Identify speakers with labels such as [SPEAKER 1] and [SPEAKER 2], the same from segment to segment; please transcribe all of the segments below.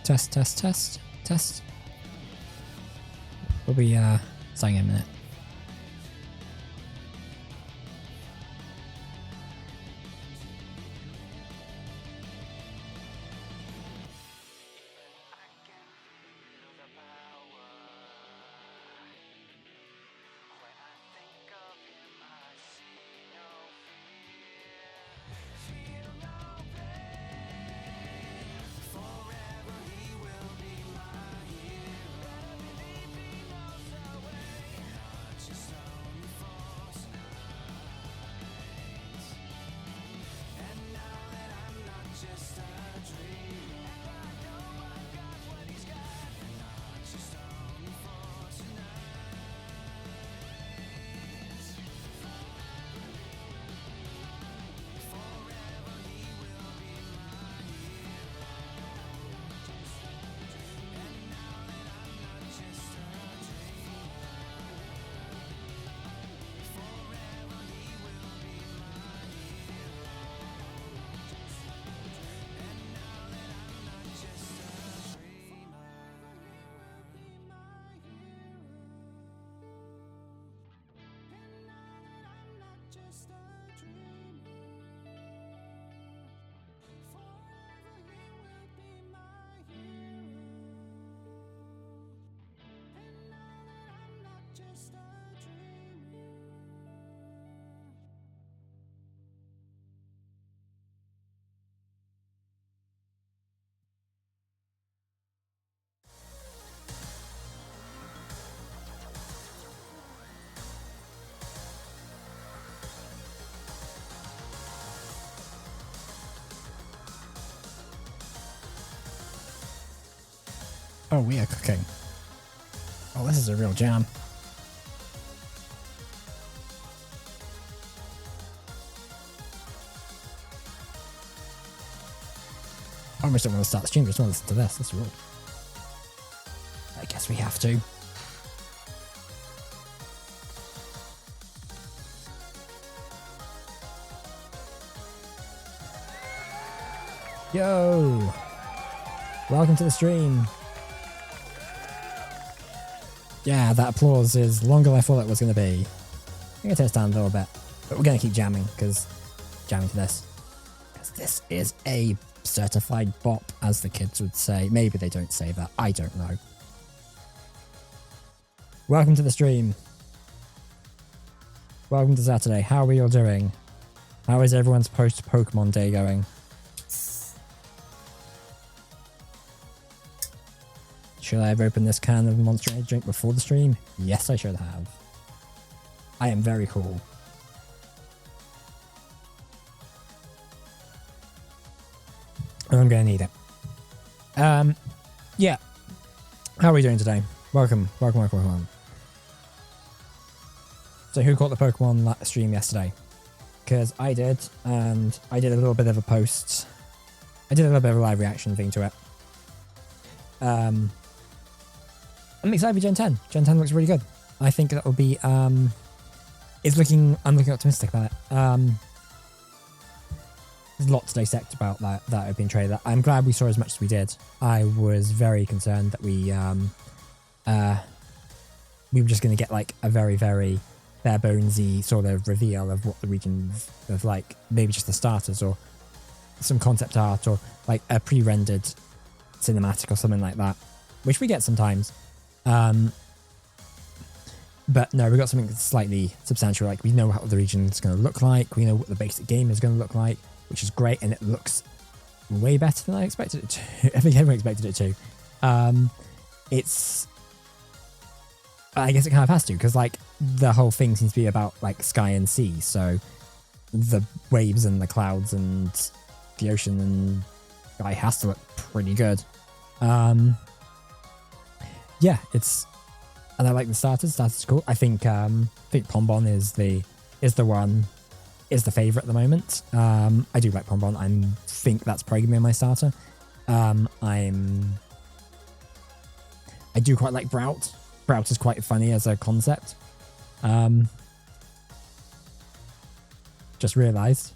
[SPEAKER 1] Test, test, test, test. We'll be starting in a minute. Oh, we are cooking. Oh, this is a real jam. I almost don't want to start the stream, just want to listen to this. That's rude. I guess we have to. Yo! Welcome to the stream. Yeah, that applause is longer than I thought it was going to be. I'm going to turn this down a little bit, but we're going to keep jamming to this. Because this is a certified bop, as the kids would say. Maybe they don't say that. I don't know. Welcome to the stream. Welcome to Saturday. How are you all doing? How is everyone's post-Pokemon day going? Should I have opened this can of Monster Energy drink before the stream? Yes, I should have. I am very cool. And I'm going to need it. Yeah. How are we doing today? Welcome. So who caught the Pokemon stream yesterday? Because I did, and I did a little bit of a post. I did a little bit of a live reaction thing to it. I'm excited for Gen 10. Gen 10 looks really good. I think that will be, I'm looking optimistic about it. There's lots to dissect about that opening trailer. I'm glad we saw as much as we did. I was very concerned that we were just going to get like a very, very bare bonesy sort of reveal of what the regions of, like maybe just the starters or some concept art or like a pre-rendered cinematic or something like that, which we get sometimes. But no, we got something slightly substantial. Like we know what the region is going to look like. We know what the basic game is going to look like, which is great, and it looks way better than I expected it to. I think everyone expected it to. I guess it kind of has to, because like the whole thing seems to be about like sky and sea. So the waves and the clouds and the ocean and sky has to look pretty good. Yeah, and I like the starters. Starters is cool. I think Pombon is the favorite at the moment. I do like Pombon. I think that's probably gonna be my starter. I do quite like Brout. Brout is quite funny as a concept. Just realized,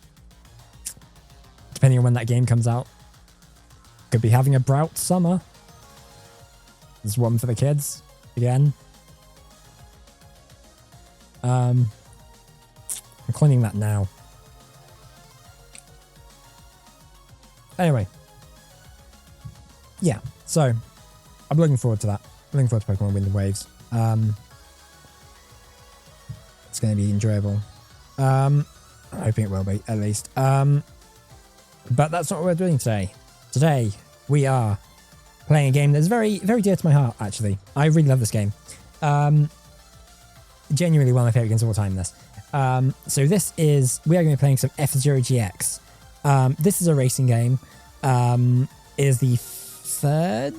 [SPEAKER 1] depending on when that game comes out, could be having a Brout summer. There's one for the kids again. I'm cleaning that now. Anyway, yeah. So I'm looking forward to that. I'm looking forward to Pokemon Wind and Waves. It's going to be enjoyable. I'm hoping it will be, at least. But that's not what we're doing today. Today, we are playing a game that's very, very dear to my heart, actually. I really love this game. Genuinely one of my favourite games of all time, this. So we are going to be playing some F-Zero GX. This is a racing game. It is the third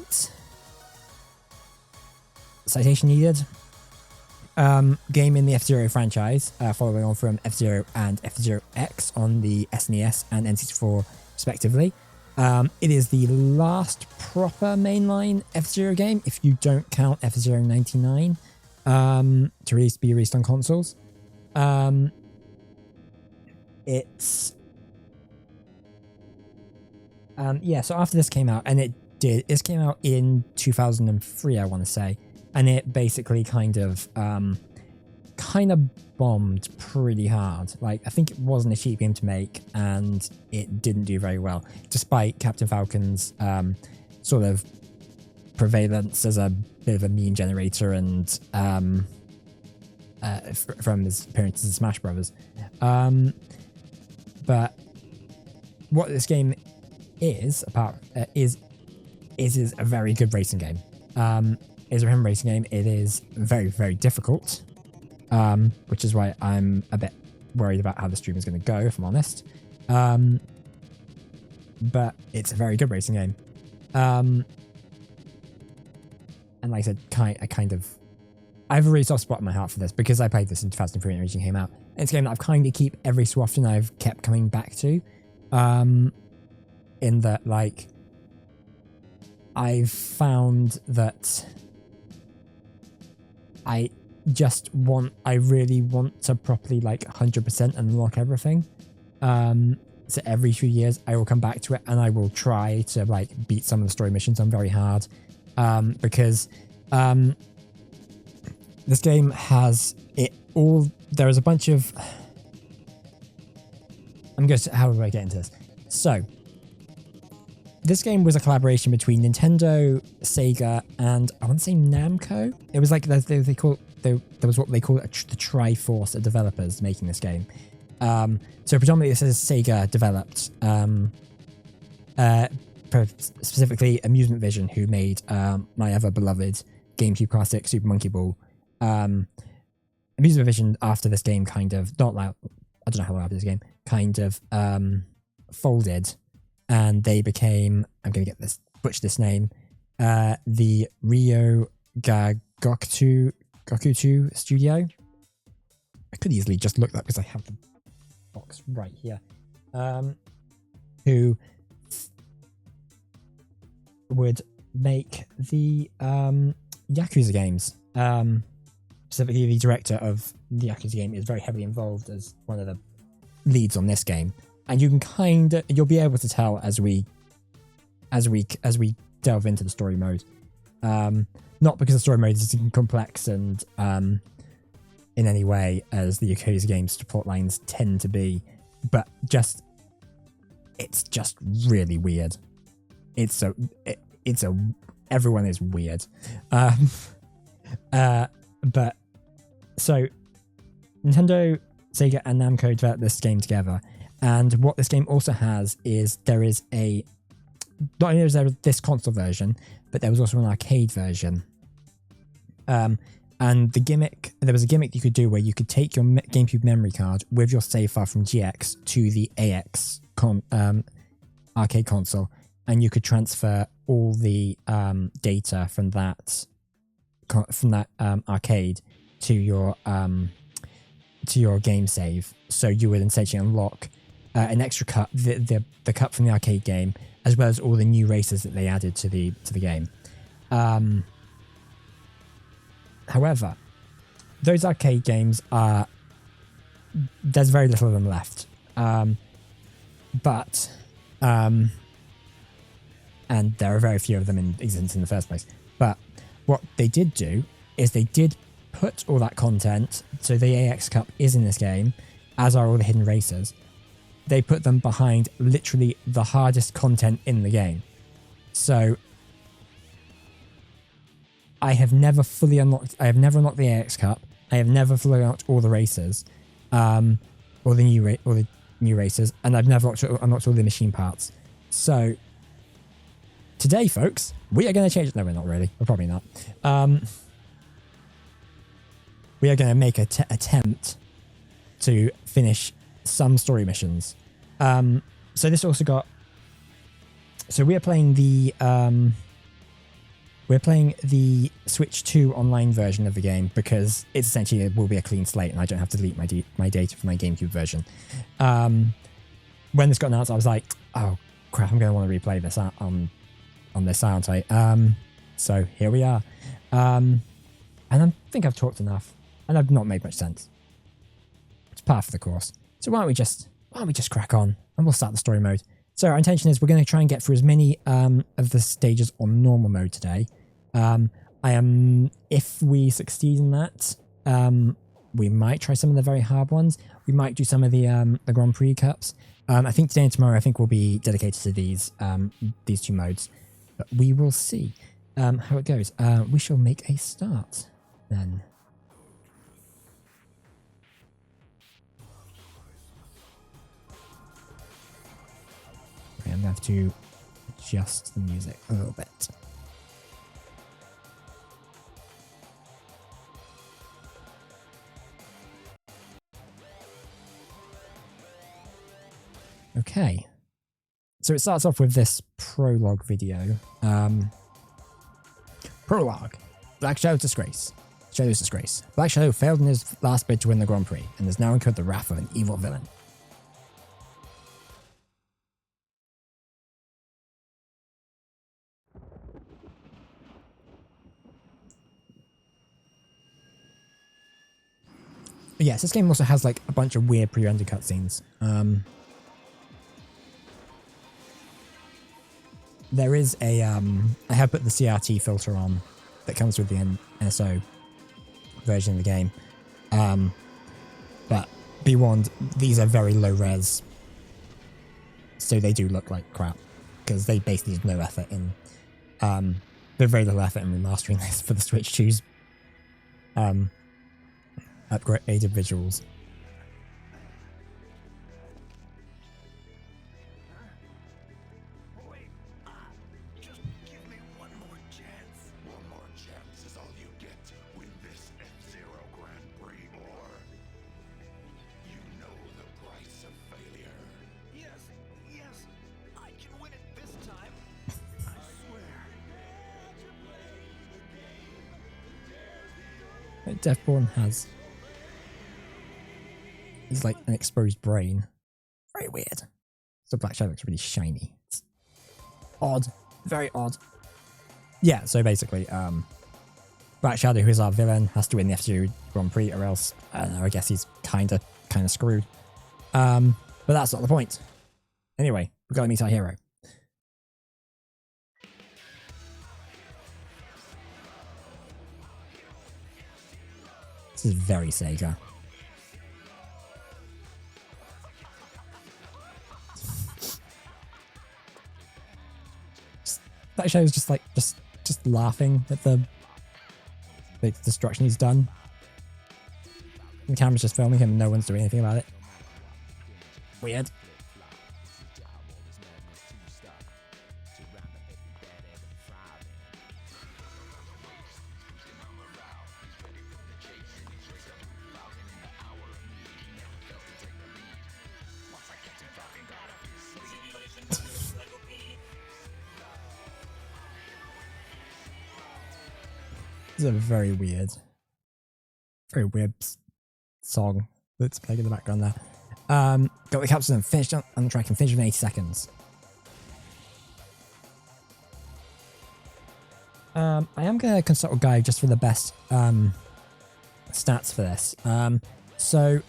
[SPEAKER 1] citation needed game in the F-Zero franchise, following on from F-Zero and F-Zero X on the SNES and N64 respectively. It is the last proper mainline F-Zero game, if you don't count F-Zero 99, to be released on consoles. So after this came out, and this came out in 2003, I want to say, and it basically kind of bombed pretty hard. Like, I think it wasn't a cheap game to make, and it didn't do very well, despite Captain Falcon's sort of prevalence as a bit of a meme generator and from his appearances in Smash Brothers. But what this game is a very good racing game. It's a racing game. It is very, very difficult, which is why I'm a bit worried about how the stream is going to go, if I'm honest. But it's a very good racing game. And like I said, I have a really soft spot in my heart for this because I played this in 2003 when it originally came out. It's a game that I've kind of keep every so often I've kept coming back to. In that, like, I've found that I really want to properly, like, 100% unlock everything. So every few years I will come back to it and I will try to, like, beat some of the story missions on very hard. Because this game has there is a bunch of... how do I get into this? So, this game was a collaboration between Nintendo, Sega, and I want to say Namco. It was like there was what they call the Triforce of developers making this game. So predominantly this is Sega developed, specifically Amusement Vision, who made my ever beloved GameCube classic Super Monkey Ball. Amusement Vision after this game I don't know how long after this game folded. And they became, I'm going to butcher this name, the Ryo Gakutu studio. I could easily just look that because I have the box right here. Who would make the Yakuza games. Specifically, the director of the Yakuza game is very heavily involved as one of the leads on this game. And you can you'll be able to tell as we delve into the story mode. Not because the story mode is complex and in any way as the Yakuza games plot lines tend to be, but it's just really weird. Everyone is weird. But so Nintendo, Sega, and Namco developed this game together. And what this game also has is not only is there this console version, but there was also an arcade version. And there was a gimmick you could do where you could take your GameCube memory card with your save file from GX to the AX arcade console, and you could transfer all the data from that arcade to your game save. So you would essentially unlock an extra cup, the cup from the arcade game, as well as all the new races that they added to the game. However, those arcade games there's very little of them left. And there are very few of them in existence in the first place. But what they did do is they did put all that content, so the AX Cup is in this game, as are all the hidden races. They put them behind literally the hardest content in the game. So I have never unlocked the AX Cup. I have never fully unlocked all the races, or the new races, and I've never unlocked all the machine parts. So today, folks, we are going to change it. No, we're not really. We're probably not. We are going to make an attempt to finish some story missions. So this also got. So we are playing the. We're playing the Switch 2 online version of the game because it's essentially it will be a clean slate and I don't have to delete my data from my GameCube version. When this got announced, I was like, oh crap, I'm going to want to replay this on this, aren't I? So here we are. And I think I've talked enough and I've not made much sense. It's par for the course. So why don't we just crack on and we'll start the story mode. So our intention is we're going to try and get through as many of the stages on normal mode today. If we succeed in that, we might try some of the very hard ones. We might do some of the Grand Prix Cups. I think today and tomorrow will be dedicated to these two modes. But we will see how it goes. We shall make a start then. Okay, I'm going to have to adjust the music a little bit. Okay, so it starts off with this prologue video. Prologue. Black Shadow's disgrace. Shadow's disgrace. Black Shadow failed in his last bid to win the Grand Prix and has now incurred the wrath of an evil villain. But yes, this game also has like a bunch of weird pre-rendered cutscenes. There is a I have put the CRT filter on that comes with the NSO version of the game. But be warned, these are very low res, so they do look like crap because they basically did no effort in very little effort in remastering this for the Switch 2's upgraded visuals.
[SPEAKER 2] Just give me one more chance. One more chance is all you get to win this F-Zero Grand Prix, or you know the price of failure. Yes, I can win it this time. I swear.
[SPEAKER 1] Deathborn has. He's like an exposed brain. Very weird. So Black Shadow looks really shiny. It's odd. Very odd. Yeah, so basically, Black Shadow, who is our villain, has to win the F-Zero Grand Prix or else, I don't know, I guess he's kind of screwed. But that's not the point. Anyway, we've got to meet our hero. This is very Sega. That show is just like just laughing at the destruction he's done. The camera's just filming him and no one's doing anything about it. Weird. This is a very weird song that's playing in the background there. Got the capsule and finished on the track and finished in 80 seconds. I am going to consult a guide just for the best stats for this. So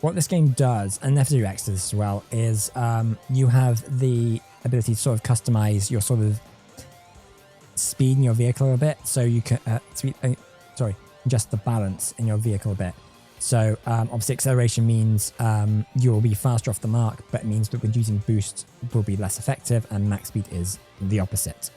[SPEAKER 1] what this game does, and F-Zero X does as well, is you have the ability to sort of customize your sort of speed in your vehicle a bit, so you can adjust the balance in your vehicle a bit. So obviously acceleration means you'll be faster off the mark, but it means that reducing boost will be less effective, and max speed is the opposite.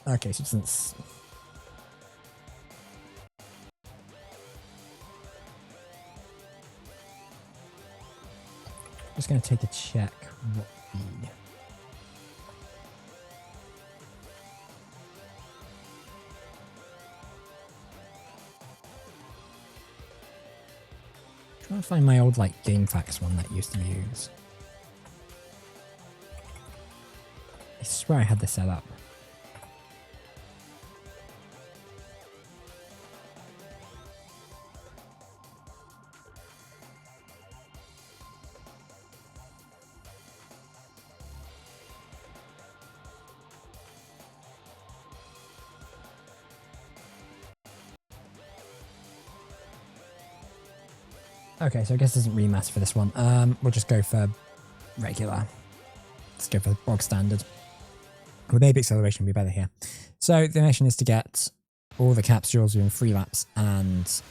[SPEAKER 1] Okay, so since just going to take a check what the trying to find my old like GameFAQs one that I used to use. I swear I had this set up. Okay, so I guess it doesn't really matter for this one. We'll just go for regular. Let's go for the bog standard. With maybe acceleration would be better here. So the mission is to get all the capsules within 3 laps and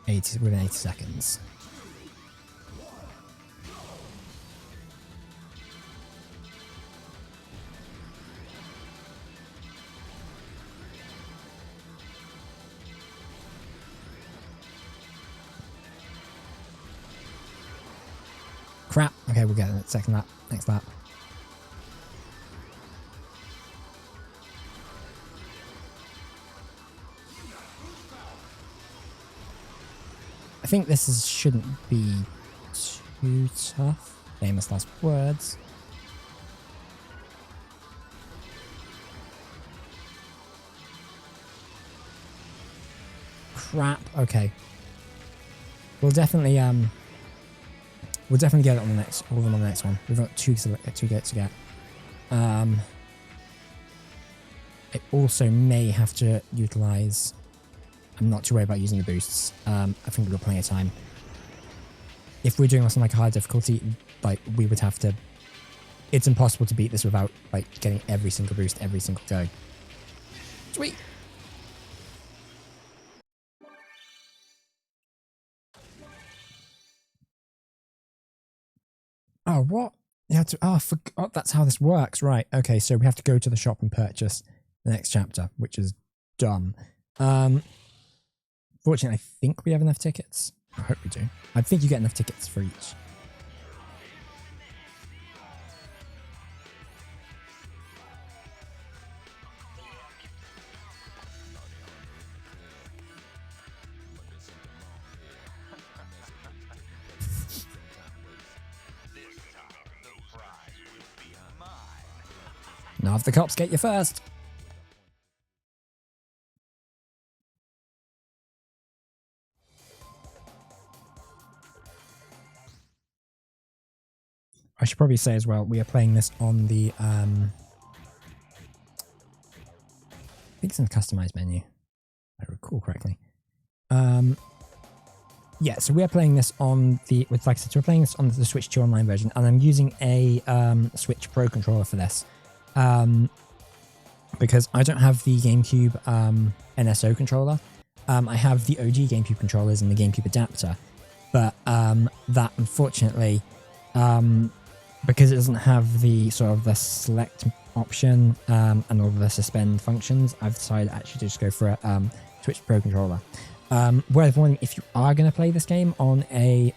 [SPEAKER 1] within 80 seconds. Crap. Okay, we'll get it second lap, next lap. I think this shouldn't be too tough. Famous last words. Crap. Okay. We'll definitely get it on the next, all of them on the next one. We've got two gates to get. It also may have to utilize. I'm not too worried about using the boosts. I think we've got plenty of time. If we're doing this on like a high difficulty, like we would have to. It's impossible to beat this without like getting every single boost every single go. Sweet. Oh, what? You have to. Oh, that's how this works, right? Okay, so we have to go to the shop and purchase the next chapter, which is dumb. Fortunately, I think we have enough tickets. I hope we do. I think you get enough tickets for each. Now if the cops get you first. I should probably say as well, we are playing this on the, I think it's in the customized menu, if I recall correctly. Yeah, so we are playing this on the, like I said, so we're playing this on the Switch 2 online version, and I'm using a Switch Pro controller for this. Because I don't have the GameCube NSO controller. I have the OG GameCube controllers and the GameCube adapter, but that unfortunately, because it doesn't have the sort of the select option and all of the suspend functions, I've decided actually to just go for a Switch Pro controller. Worth warning, if you are going to play this game on a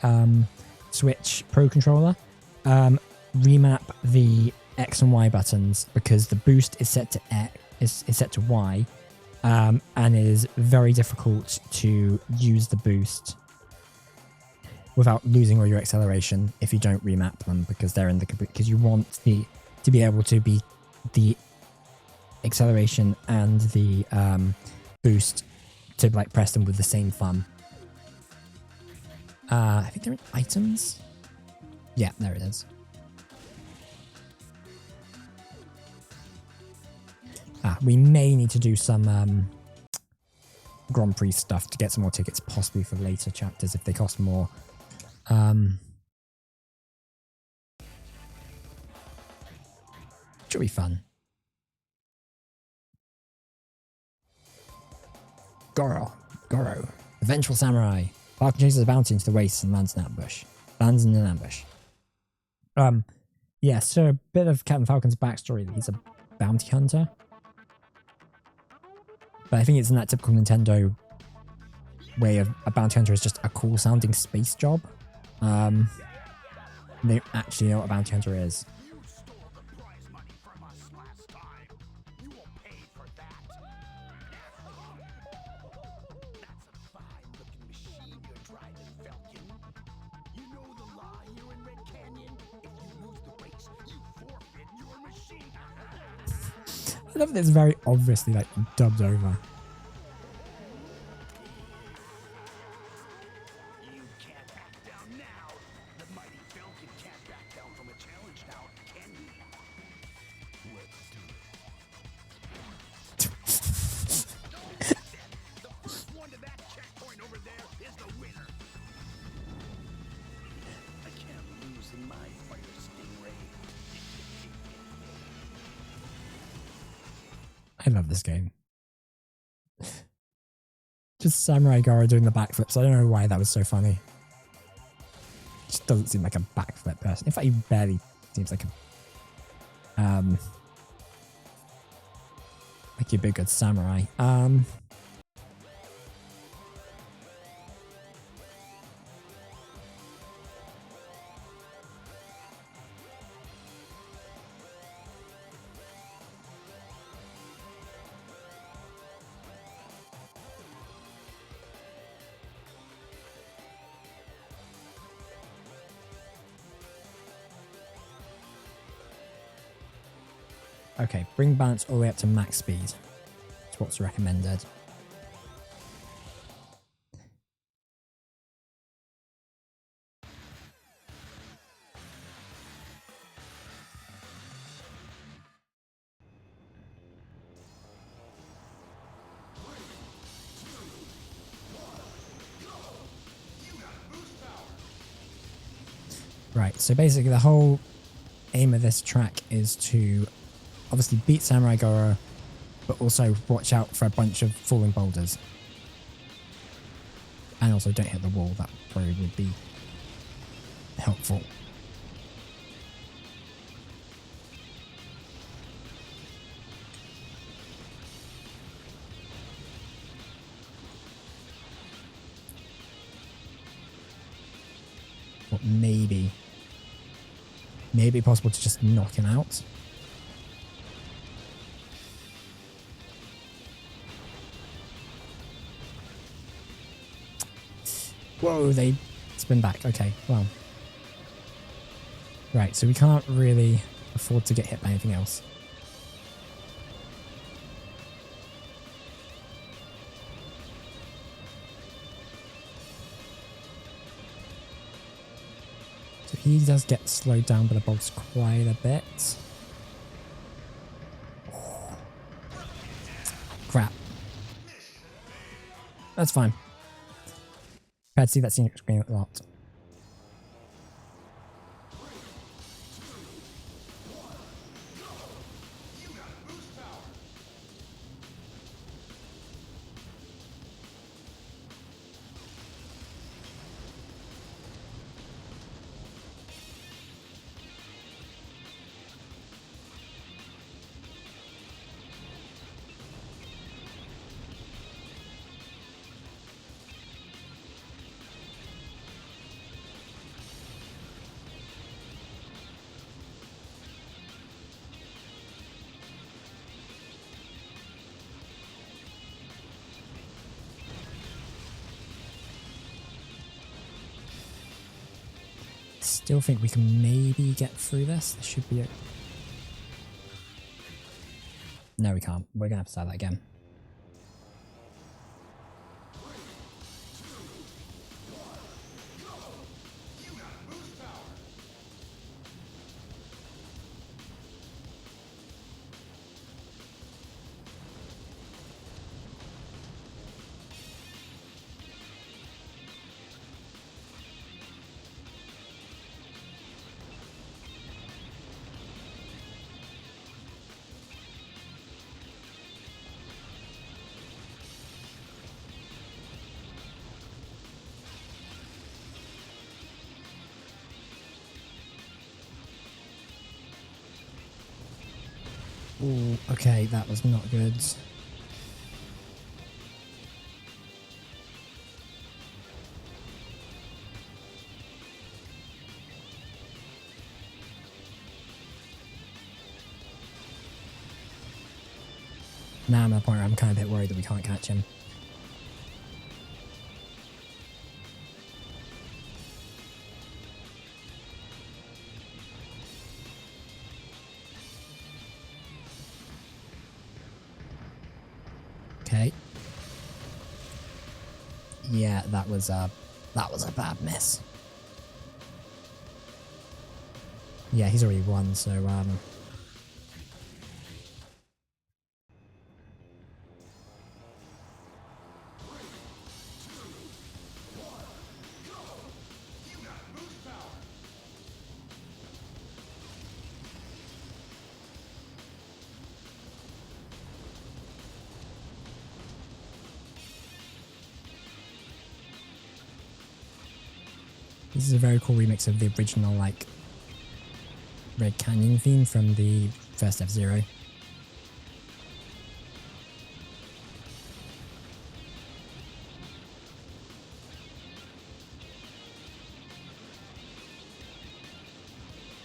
[SPEAKER 1] Switch Pro controller, remap the X and Y buttons, because the boost is set to X, is set to Y, and it is very difficult to use the boost without losing all your acceleration if you don't remap them, because they're in the, because you want to be able to be the acceleration and the boost to like press them with the same thumb. I think they're in items. Yeah, there it is. We may need to do some Grand Prix stuff to get some more tickets, possibly for later chapters if they cost more. Should be fun. Goro. The vengeful samurai. Falcon chases a bounty into the waste and lands in an ambush. Yeah, so a bit of Captain Falcon's backstory that he's a bounty hunter. But I think it's in that typical Nintendo way of a bounty hunter is just a cool sounding space job. They don't actually know what a bounty hunter is.
[SPEAKER 2] You stole the prize money from us last time. You will pay for that. That's a fine-looking machine you're driving, Falcon. You know the law here in Red Canyon. If you lose the race, you forfeit your machine.
[SPEAKER 1] I love that it's very obviously like dubbed over.
[SPEAKER 2] You can't back down now. The mighty Falcon can't back down from a challenge now, can he? Let's do it. The first one to that checkpoint over there is the winner. I can't lose in my fire stingray.
[SPEAKER 1] I love this game. Just Samurai Goro doing the backflips. I don't know why that was so funny. Just doesn't seem like a backflip person. In fact, he barely seems like he'd be a good samurai. Okay, bring balance all the way up to max speed. That's what's recommended. Right, so basically the whole aim of this track is to obviously beat Samurai Goro, but also watch out for a bunch of falling boulders. And also don't hit the wall, that probably would be helpful. But maybe possible to just knock him out. Whoa, they spin back. Okay, well. Right, so we can't really afford to get hit by anything else. So he does get slowed down by the bolts quite a bit. Crap. That's fine. I'd see that scene screen a lot. Still think we can maybe get through this. This should be it. No, we can't. We're gonna have to start that again. Ooh, okay, that was not good. Now I'm at a point where I'm kind of a bit worried that we can't catch him. Okay. Yeah, that was a bad miss. Yeah, he's already won, so this is a very cool remix of the original, like, Red Canyon theme from the first F-Zero.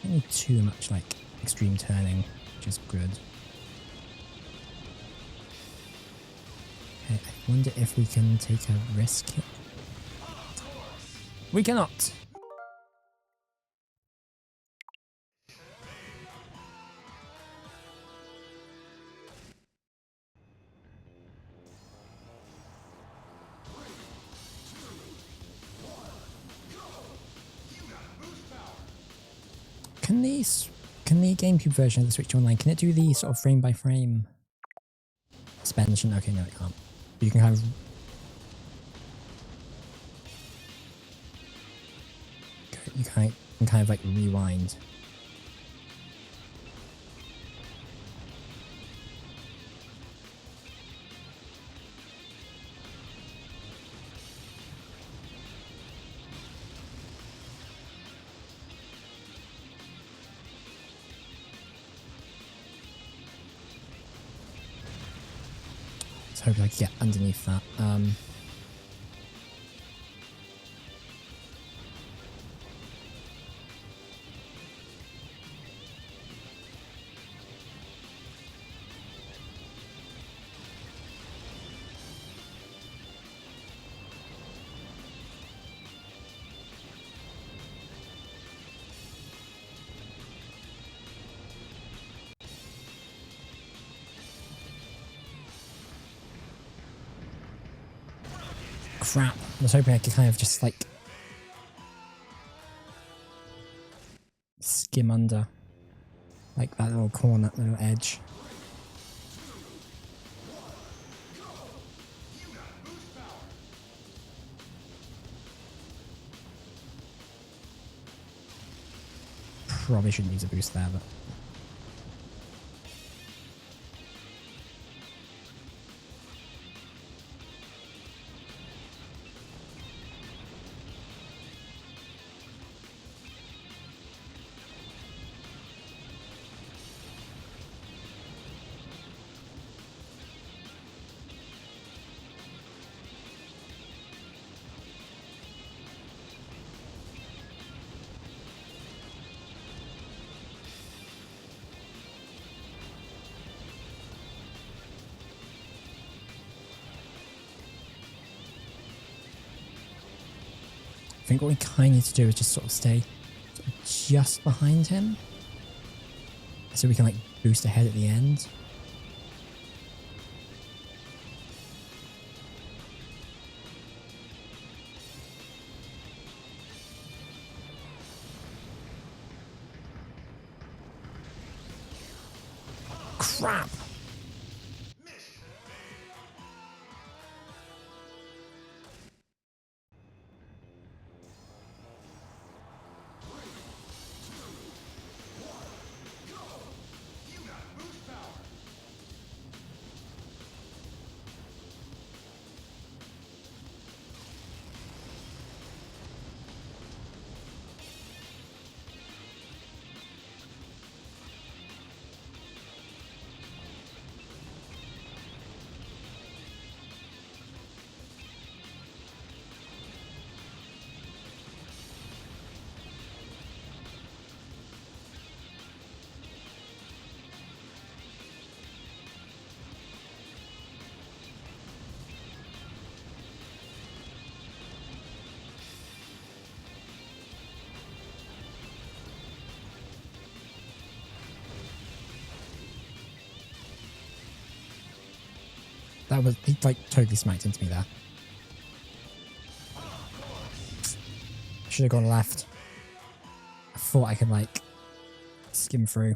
[SPEAKER 1] Don't need too much, like, extreme turning, which is good. Okay, I wonder if we can take a risk here. We cannot! Can the GameCube version of the Switch Online, can it do the sort of frame by frame suspension? Okay, no it can't. You can kind of... You can kind of like rewind. So hopefully I can get underneath that. Crap. I was hoping I could kind of just like skim under like that little corner, that little edge. Probably shouldn't use a boost there, but I think what we kind of need to do is just sort of stay just behind him so we can like boost ahead at the end. Crap! That was, he like totally smacked into me there. Should have gone left. I thought I could like skim through.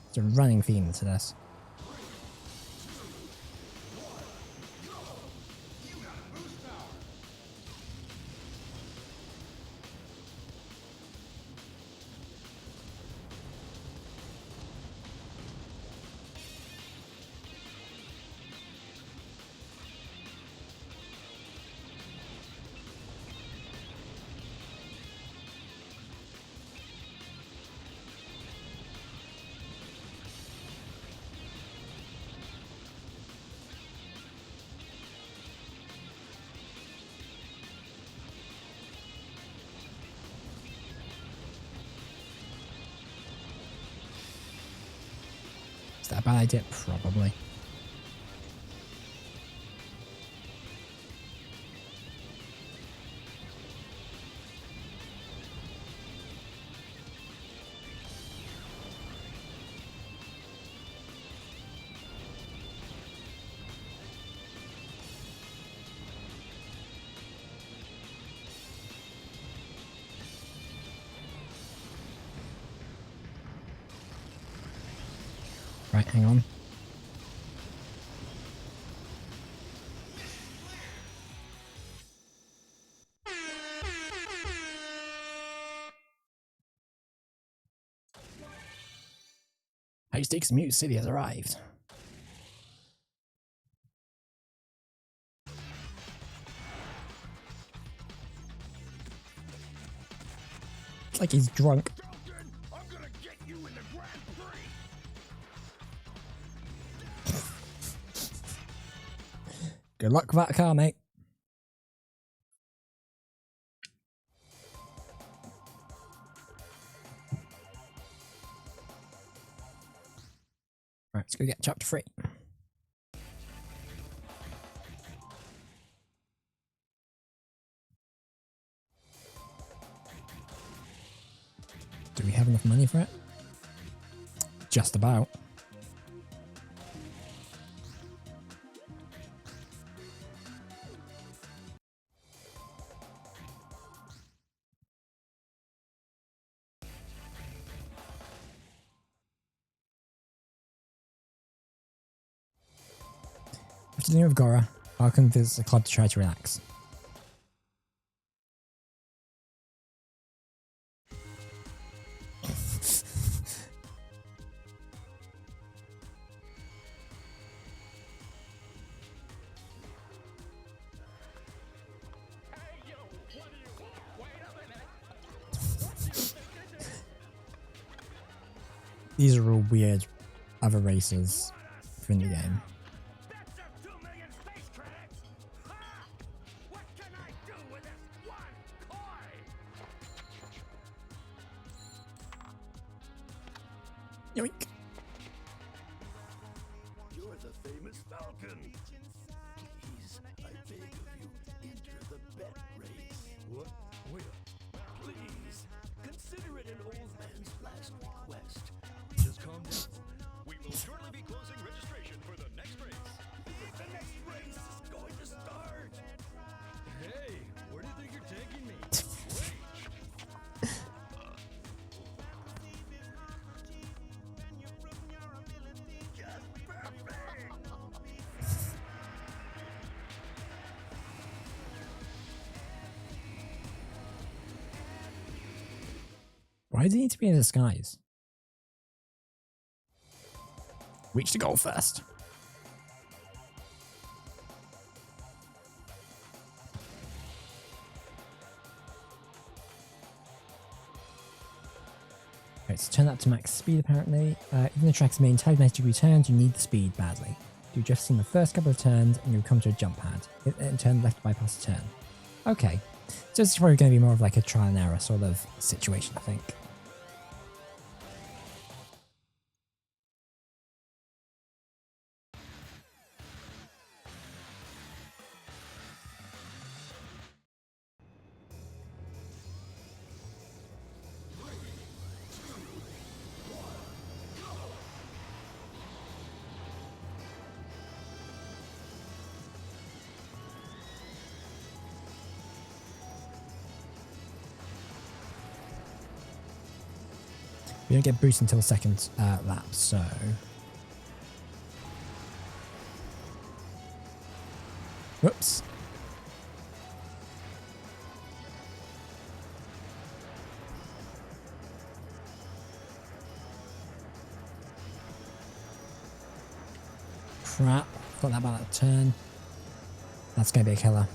[SPEAKER 1] It's a running theme to this. Is that a bad idea? Probably. Right, hang on. High stakes Mute City has arrived. It's like he's drunk.
[SPEAKER 2] I'm gonna get you in the Grand Prix.
[SPEAKER 1] Good luck with that car, mate. Right, let's go get chapter 3. Do we have enough money for it? Just about. After dinner with Gora, I'll come visit the club to try to relax. These are all weird other races from the game.
[SPEAKER 2] That's just 2 million space credits. Ha! What can I do with this one coin?
[SPEAKER 1] Yoink.
[SPEAKER 2] You're the famous Falcon. Please, I beg of you, enter the bet race. What? Where? Please, consider it an old man's last request.
[SPEAKER 3] Just calm down. We will shortly be closing registration for the next race.
[SPEAKER 2] The next race is going to start.
[SPEAKER 3] Hey, where do you think you're taking me?
[SPEAKER 2] Just perfect.
[SPEAKER 1] Why does he need to be in disguise? Reach the goal first. Okay, so turn that to max speed apparently. Even the track's main magnetic returns, you need the speed badly. Do drifting the first couple of turns and you'll come to a jump pad. And turn left to bypass a turn. Okay, so this is probably going to be more of like a trial and error sort of situation, I think. We don't get boost until second lap, so... Whoops. Crap. Got that about that turn. That's going to be a killer.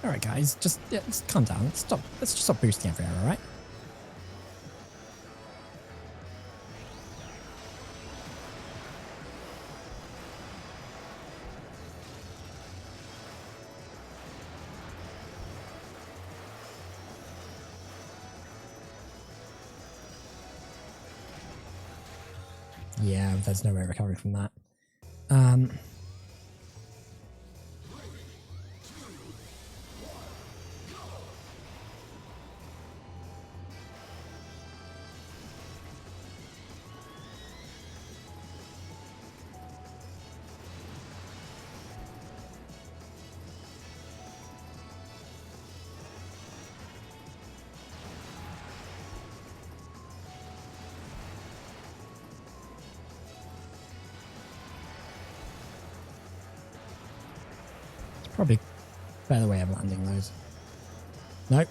[SPEAKER 1] Alright guys, just calm down. Let's just stop boosting everywhere, alright? Yeah, there's no way of recovering from that. Probably a better way of landing those. Nope.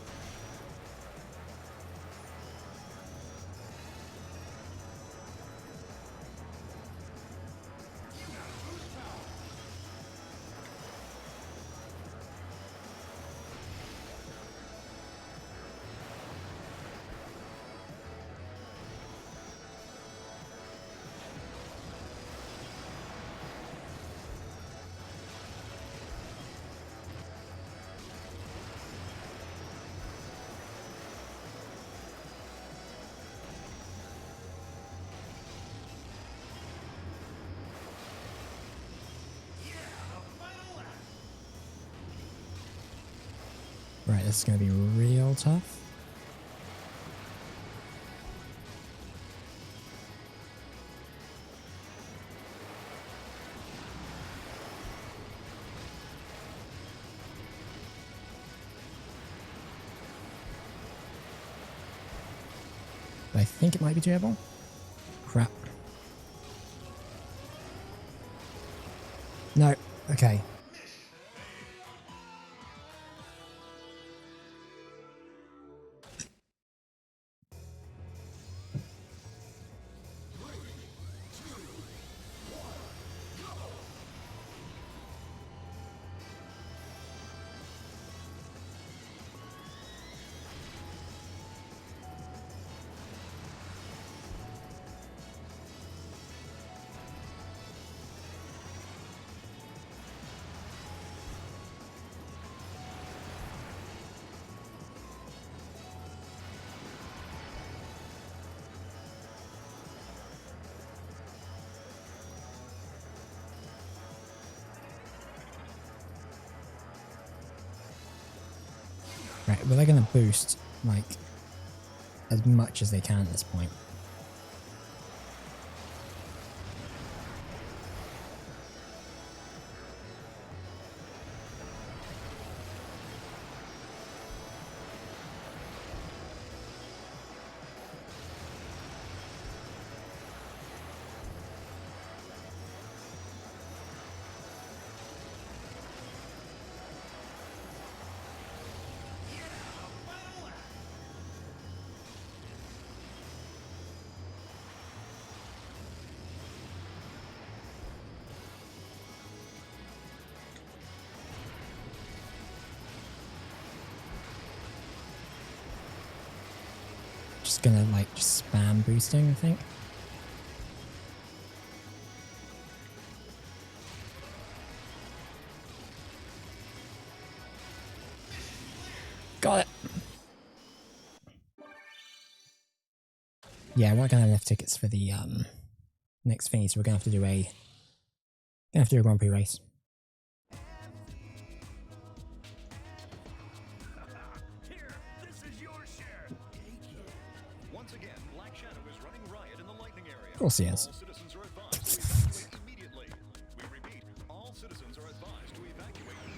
[SPEAKER 1] Right, this is going to be real tough. I think it might be doable. Crap. No. Okay. Right, well they're going to boost, like, as much as they can at this point. just gonna like just spam boosting, I think. Got it. Yeah, we're not gonna have enough tickets for the next thingy, so we're gonna have to do a Grand Prix race.
[SPEAKER 3] Here, this is your share. Once again, Black Shadow is running riot in the lightning area.
[SPEAKER 1] Of course he is.
[SPEAKER 3] All citizens are advised to evacuate immediately. We repeat, all citizens are advised to evacuate immediately.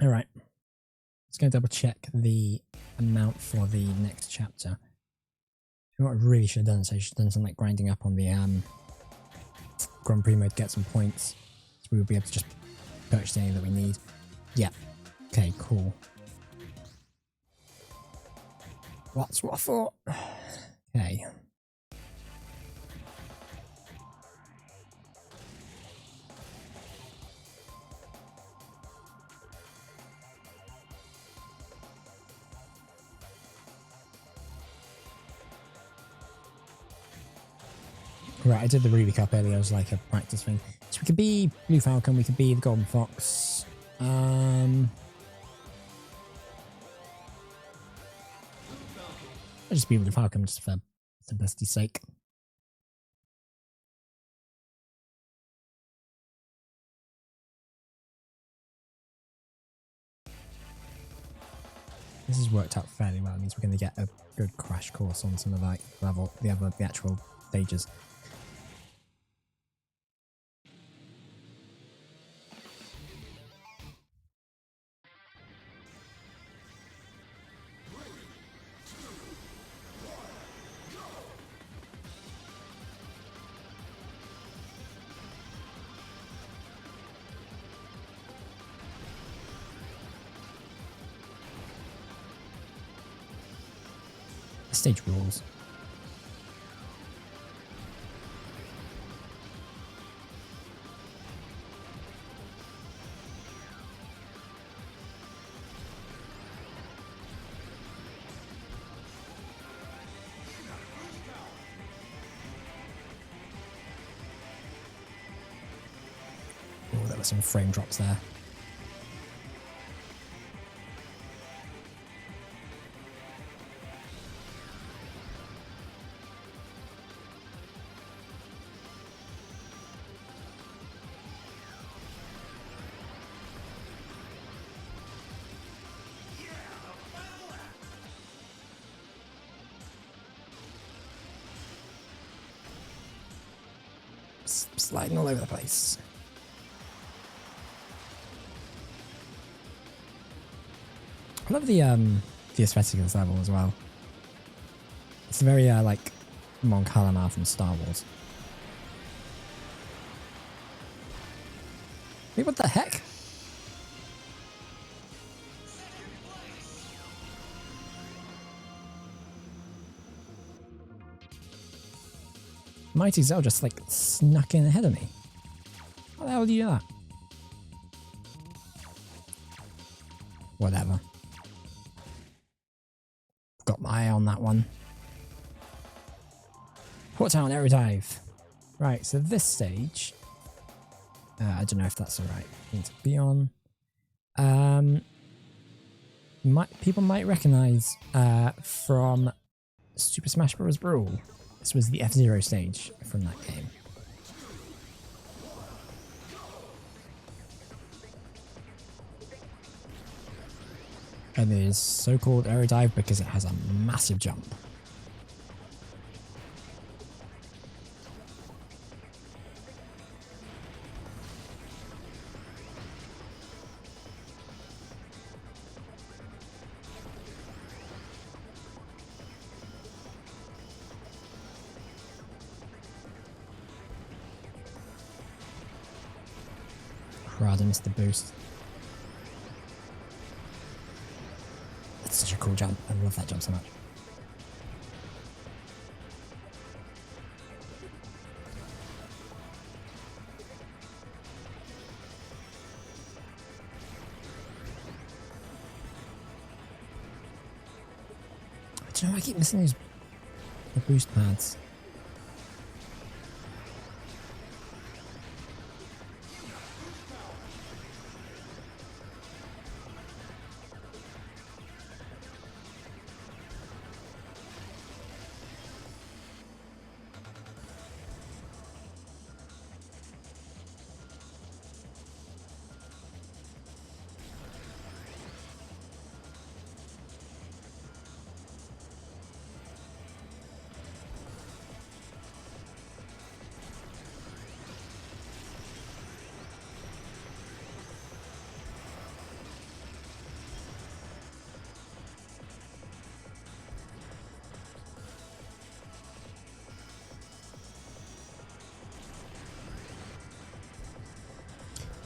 [SPEAKER 1] Alright. Just gonna double check the amount for the next chapter. And what I really should have done is I should have done some like grinding up on the Grand Prix mode, get some points. So we will be able to just purchase anything that we need. Yeah. Okay, cool. That's what I thought. Okay. Right, I did the Ruby Cup earlier as like a practice thing. So we could be Blue Falcon, we could be the Golden Fox. I'll just be Blue Falcon just for simplicity's sake. This has worked out fairly well. It means we're going to get a good crash course on some of like the actual stages. Stage rules. Oh, there were some frame drops there. Sliding all over the place. I love the aesthetic of this level as well. It's very like Mon Calamar from Star Wars. Wait, what the heck? Mighty Zell just like snuck in ahead of me. How the hell do you do that? Whatever. Got my eye on that one. Port Town Aero Dive. Right, so this stage, I don't know if that's the right thing to be on. People might recognize from Super Smash Bros. Brawl. This was the F-Zero stage from that game. And it is so-called Aero Dive because it has a massive jump. Crud, I missed the boost. That's such a cool jump. I love that jump so much. don't know why I keep missing these the boost pads.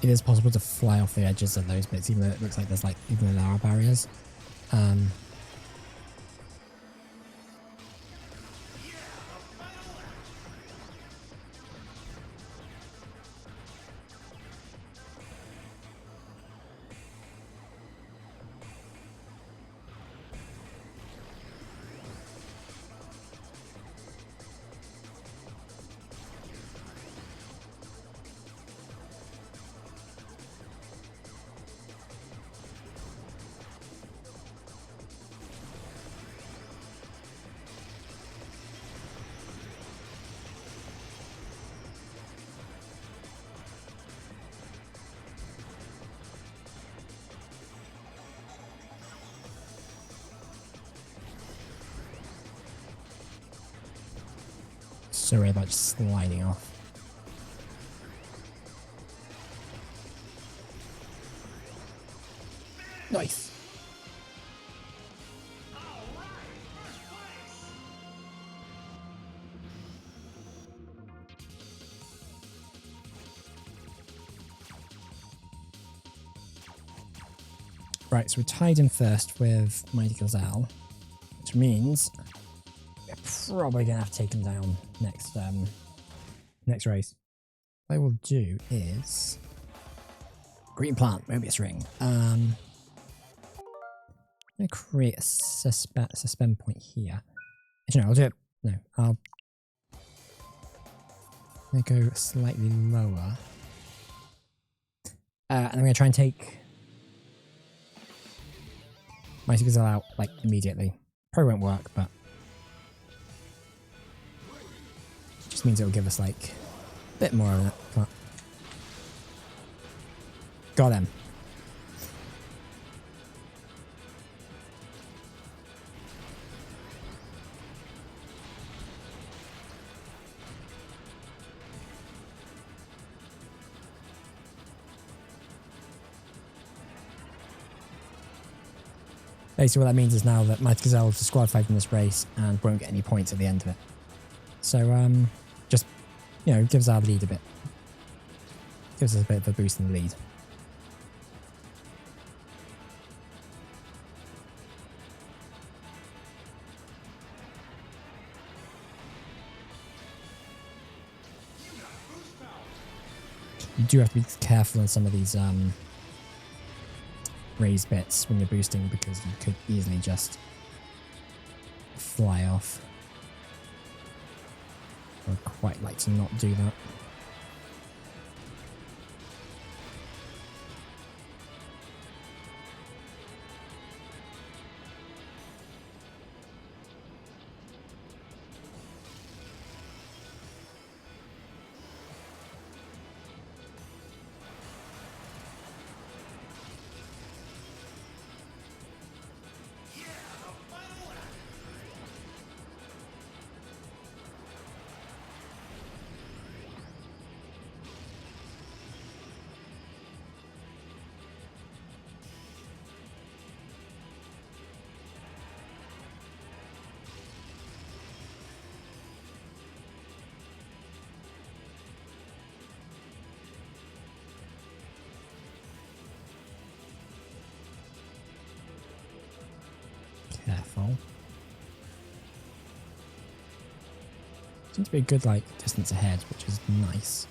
[SPEAKER 1] It is possible to fly off the edges of those bits, even though it looks like there's like, even though there are barriers. So worried about just sliding off. Nice. Right, so we're tied in first with Mighty Gazelle, which means we're probably gonna have to take him down next race. What I will do is green plant, Mobius ring. I'm gonna create a suspend point here. Actually, no, I'll do it. No, I'm gonna go slightly lower, and I'm gonna try and take Mighty Gazelle out like immediately. Probably won't work, but just means it'll give us like a bit more of it. But got him. Basically what that means is now that Mighty Gazelle is disqualified in this race and won't get any points at the end of it. So just, you know, gives our lead a bit. Gives us a bit of a boost in the lead. You do have to be careful on some of these raised bits when you're boosting, because you could easily just fly off. I would quite like to not do that. Careful. Seems to be a good like distance ahead, which is nice.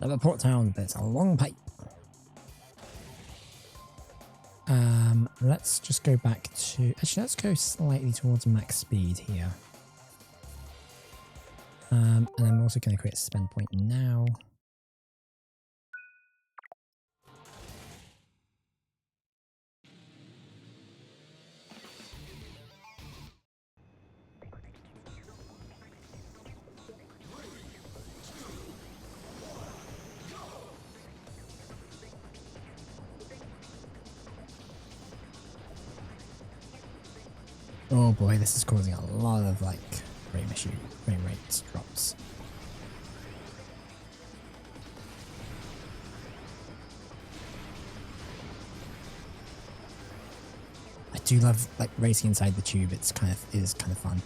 [SPEAKER 1] Another port town, but it's a long pipe. Let's just go back to... Actually, let's go slightly towards max speed here. And I'm also going to create a spend point now. Oh boy, this is causing a lot of like frame rate drops. I do love like racing inside the tube. It's kind of fun.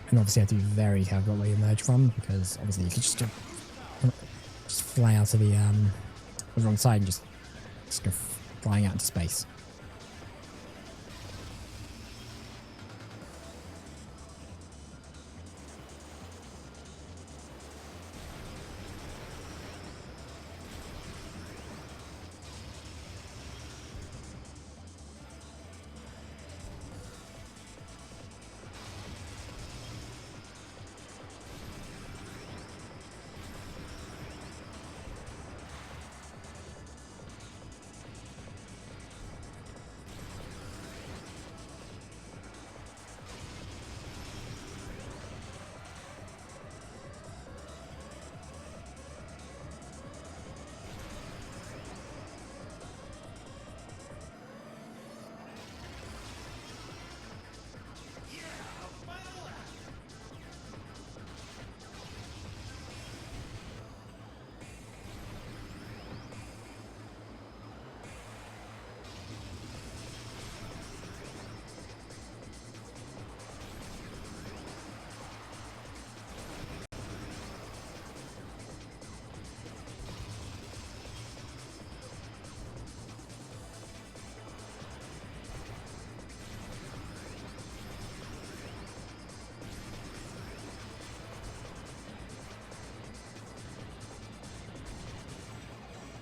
[SPEAKER 1] And obviously I have to be very careful where you merge from, because obviously you could just fly out of the wrong side and just go flying out into space.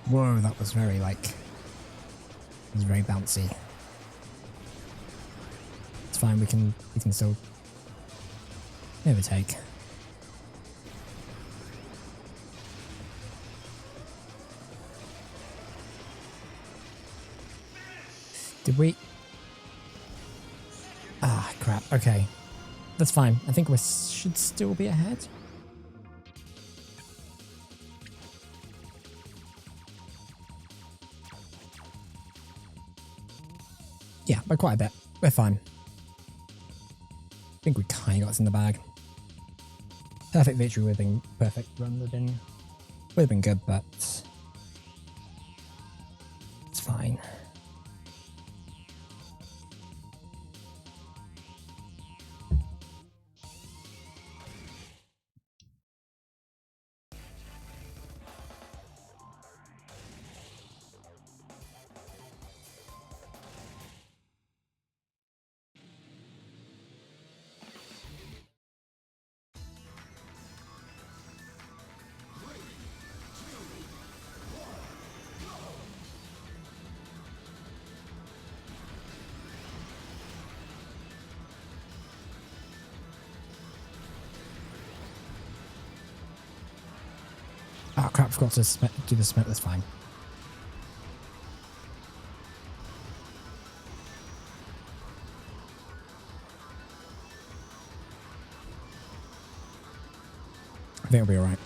[SPEAKER 1] Whoa, that was very like, it was very bouncy. It's fine, we can still overtake. Did we? Ah, crap. Okay. That's fine. I think we should still be ahead. Yeah, by quite a bit. We're fine. I think we kind of got this in the bag. Perfect victory would have been perfect run would have been good, but it's fine. Oh crap, forgot to do the smoke, that's fine. I think it'll be alright.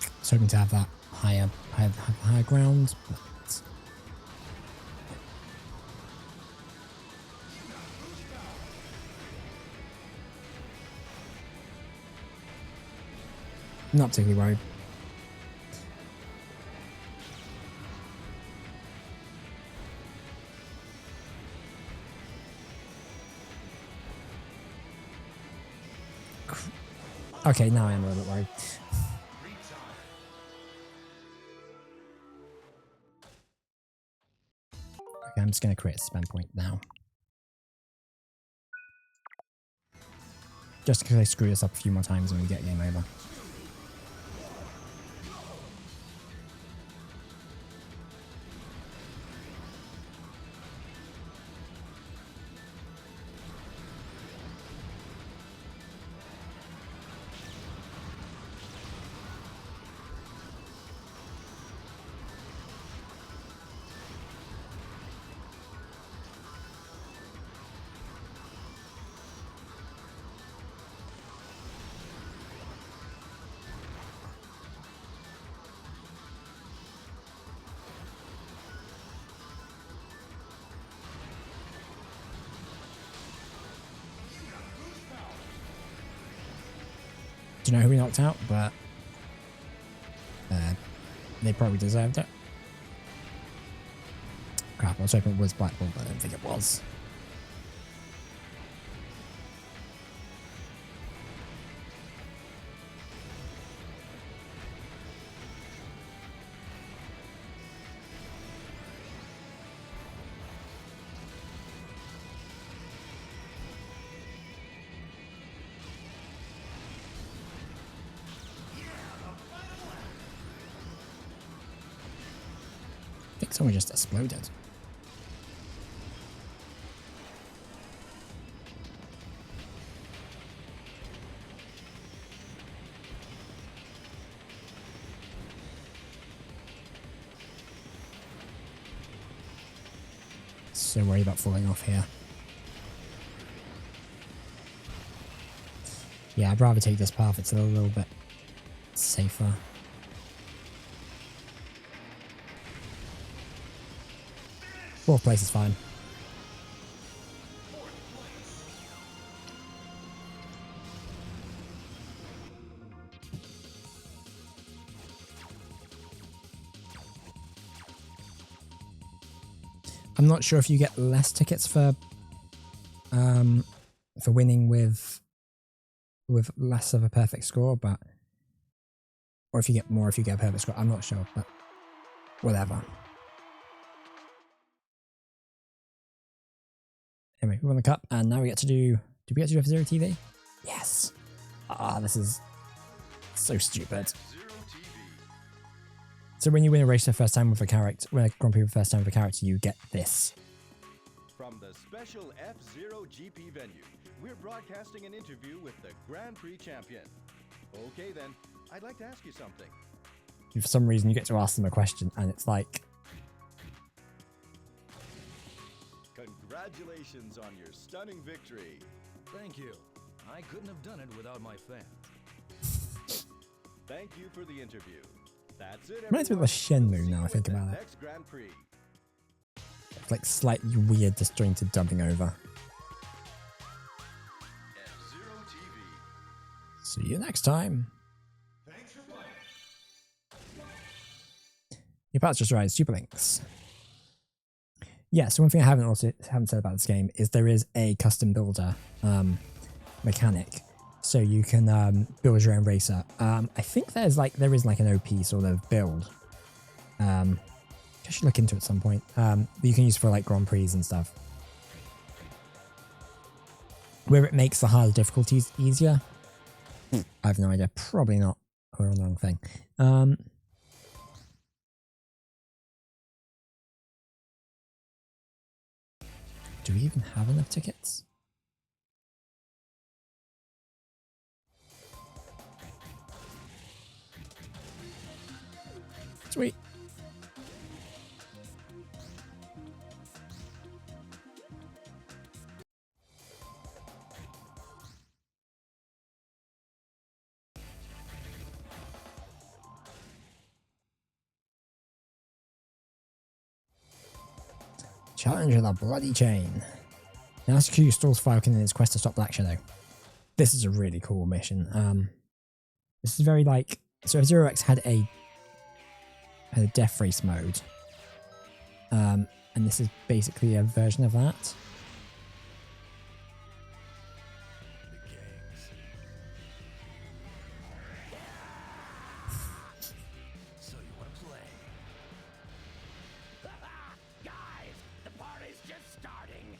[SPEAKER 1] I was hoping to have that higher ground, but Not particularly worried. Okay, now I am a little bit worried. Okay, I'm just going to create a spend point now. Just in case I screw this up a few more times and we get game over. Do you know who we knocked out? But they probably deserved it. Crap, I was hoping it was Blackpool, but I don't think it was. I think someone just exploded. So worried about falling off here. Yeah, I'd rather take this path. It's a little bit safer. Fourth place is fine. I'm not sure if you get less tickets for winning with less of a perfect score, but or if you get more if you get a perfect score. I'm not sure, but whatever. Anyway, we won the cup, and now we get to do. Did we get to do F-Zero TV? Yes. Ah, this is so stupid. So when you win a race for the first time with a character, win a Grand Prix for the first time with a character, you get this.
[SPEAKER 3] From the special F-Zero GP venue, we're broadcasting an interview with the Grand Prix champion. Okay then, I'd like to ask you something.
[SPEAKER 1] And for some reason, you get to ask them a question, and it's like,
[SPEAKER 3] Congratulations on your stunning victory.
[SPEAKER 4] Thank you. I couldn't have done it without my fans.
[SPEAKER 3] Thank you for the interview. That's it.
[SPEAKER 1] reminds me of a Shenmue now I think about it.
[SPEAKER 3] Next Grand Prix.
[SPEAKER 1] It's like slightly weird, disjointed dubbing over.
[SPEAKER 3] F-Zero TV.
[SPEAKER 1] See you next time.
[SPEAKER 2] Thanks for playing.
[SPEAKER 1] Your parts just rise, Super Links. Yeah, so one thing I haven't said about this game is there is a custom builder mechanic, so you can build your own racer. I think there is like an OP sort of build. I should look into it at some point. That you can use for like Grand Prix and stuff, where it makes the harder difficulties easier. I have no idea. Probably not. We're on the wrong thing. Do we even have enough tickets? Sweet. Challenge of the Bloody Chain. Now secure Stall's Falcon in his quest to stop Black Shadow. This is a really cool mission. This is very like So F-Zero X had a death race mode, and this is basically a version of that.
[SPEAKER 2] The gangs. So you want to play?
[SPEAKER 5] Guys, the party's just starting.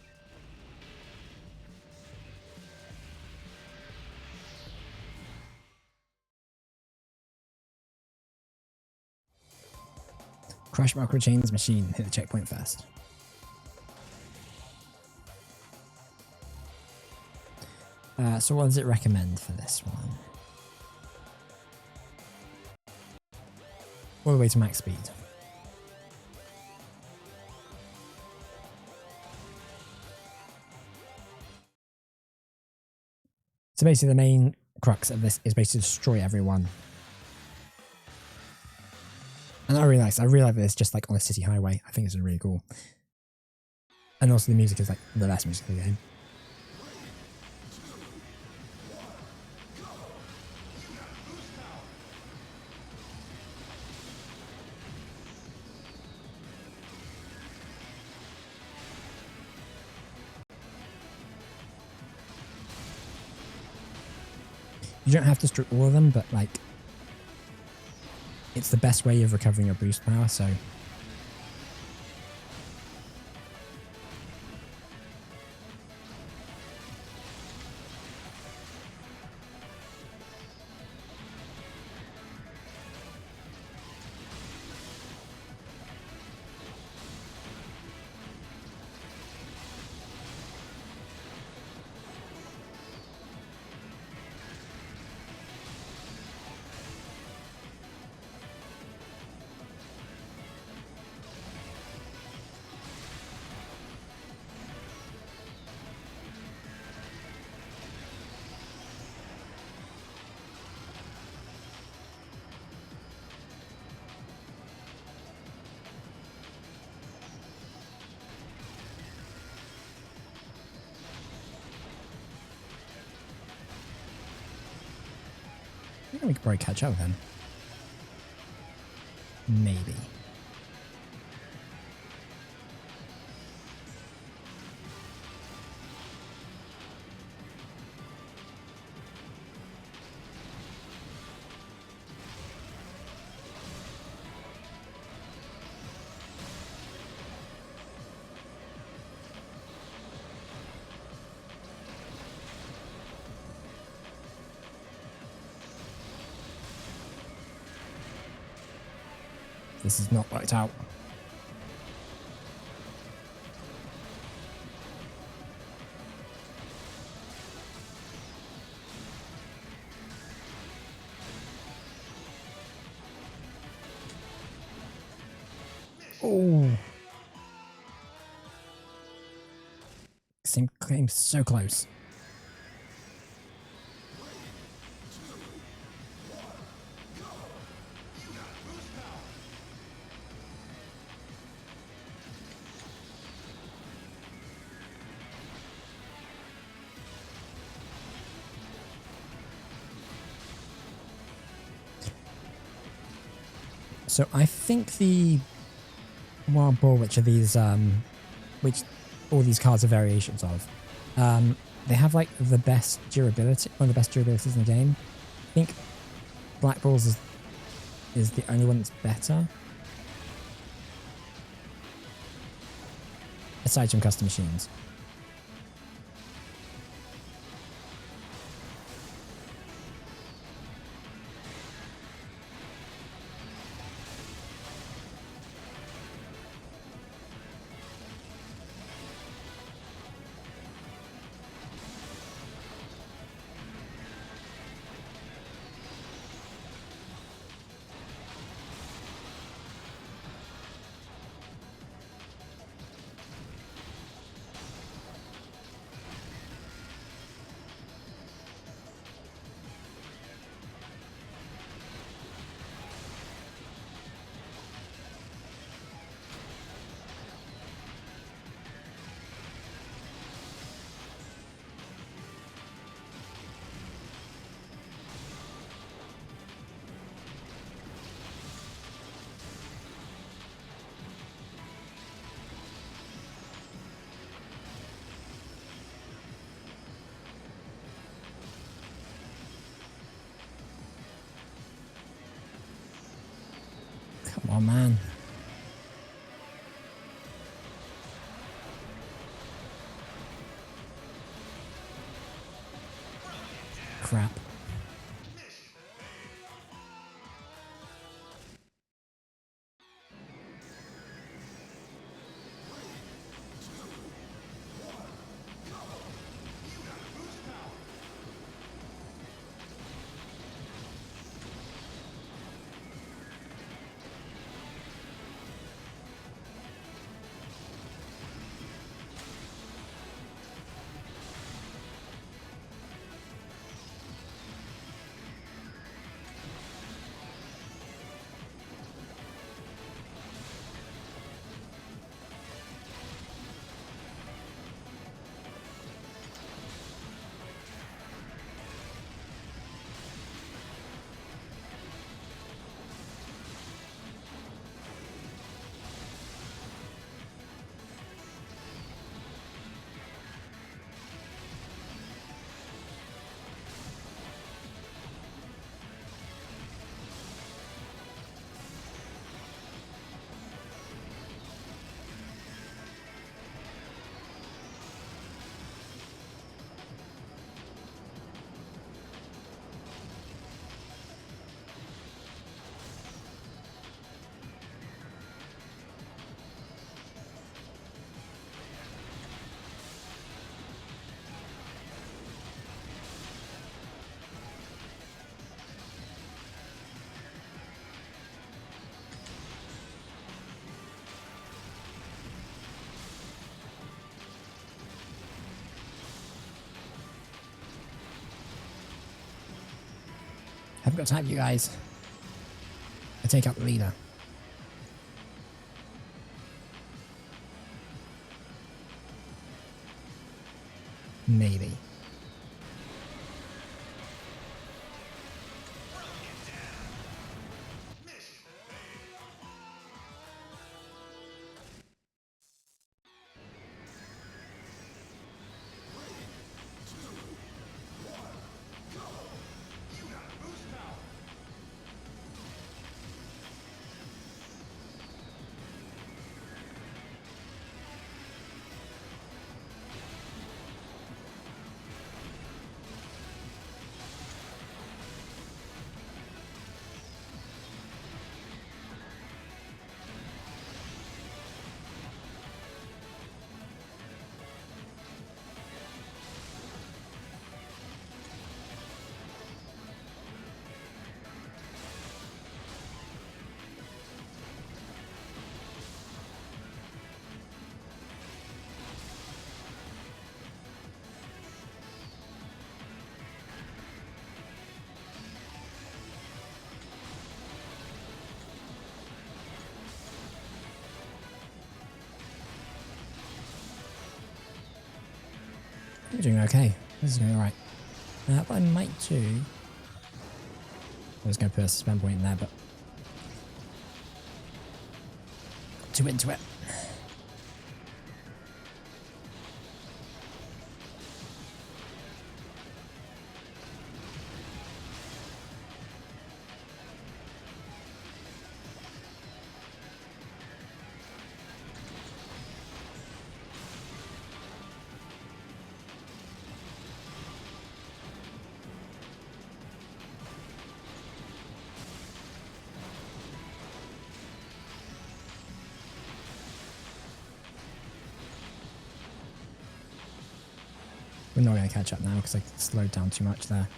[SPEAKER 1] Crash Micro Chains machine. Hit the checkpoint first. So what does it recommend for this one? All the way to max speed. So basically the main crux of this is basically to destroy everyone. And I really like this just like on a city highway. I think it's really cool. And also the music is like the best music of the game. You don't have to strip all of them, but like it's the best way of recovering your boost power, so I think we could probably catch up with him. Maybe. This is not worked out. Oh. Came so close. So I think the Wild Ball, which are these, which all these cards are variations of, they have like the best durability, one of the best durabilities in the game. I think Black Balls is the only one that's better. Aside from custom machines. Oh man. Crap. Haven't got time, you guys. I take out the leader. Maybe. We're doing okay. This is going alright. What I might do... I was going to put a suspend point in there, but... Too into it. We're not going to catch up now because I slowed down too much there.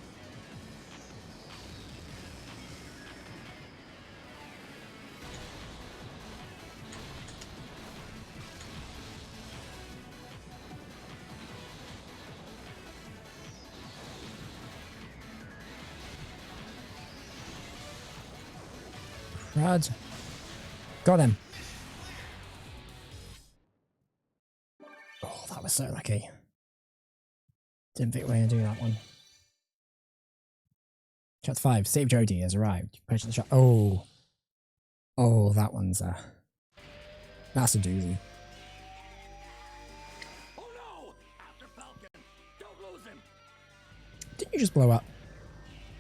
[SPEAKER 1] Crud. Got him. Oh, that was so lucky. Didn't think we were going to do that one. Chapter 5. Save Jody has arrived. Push the shot. Oh. Oh, that one's that's a doozy.
[SPEAKER 5] Oh no! After Falcon! Don't lose him!
[SPEAKER 1] Didn't you just blow up?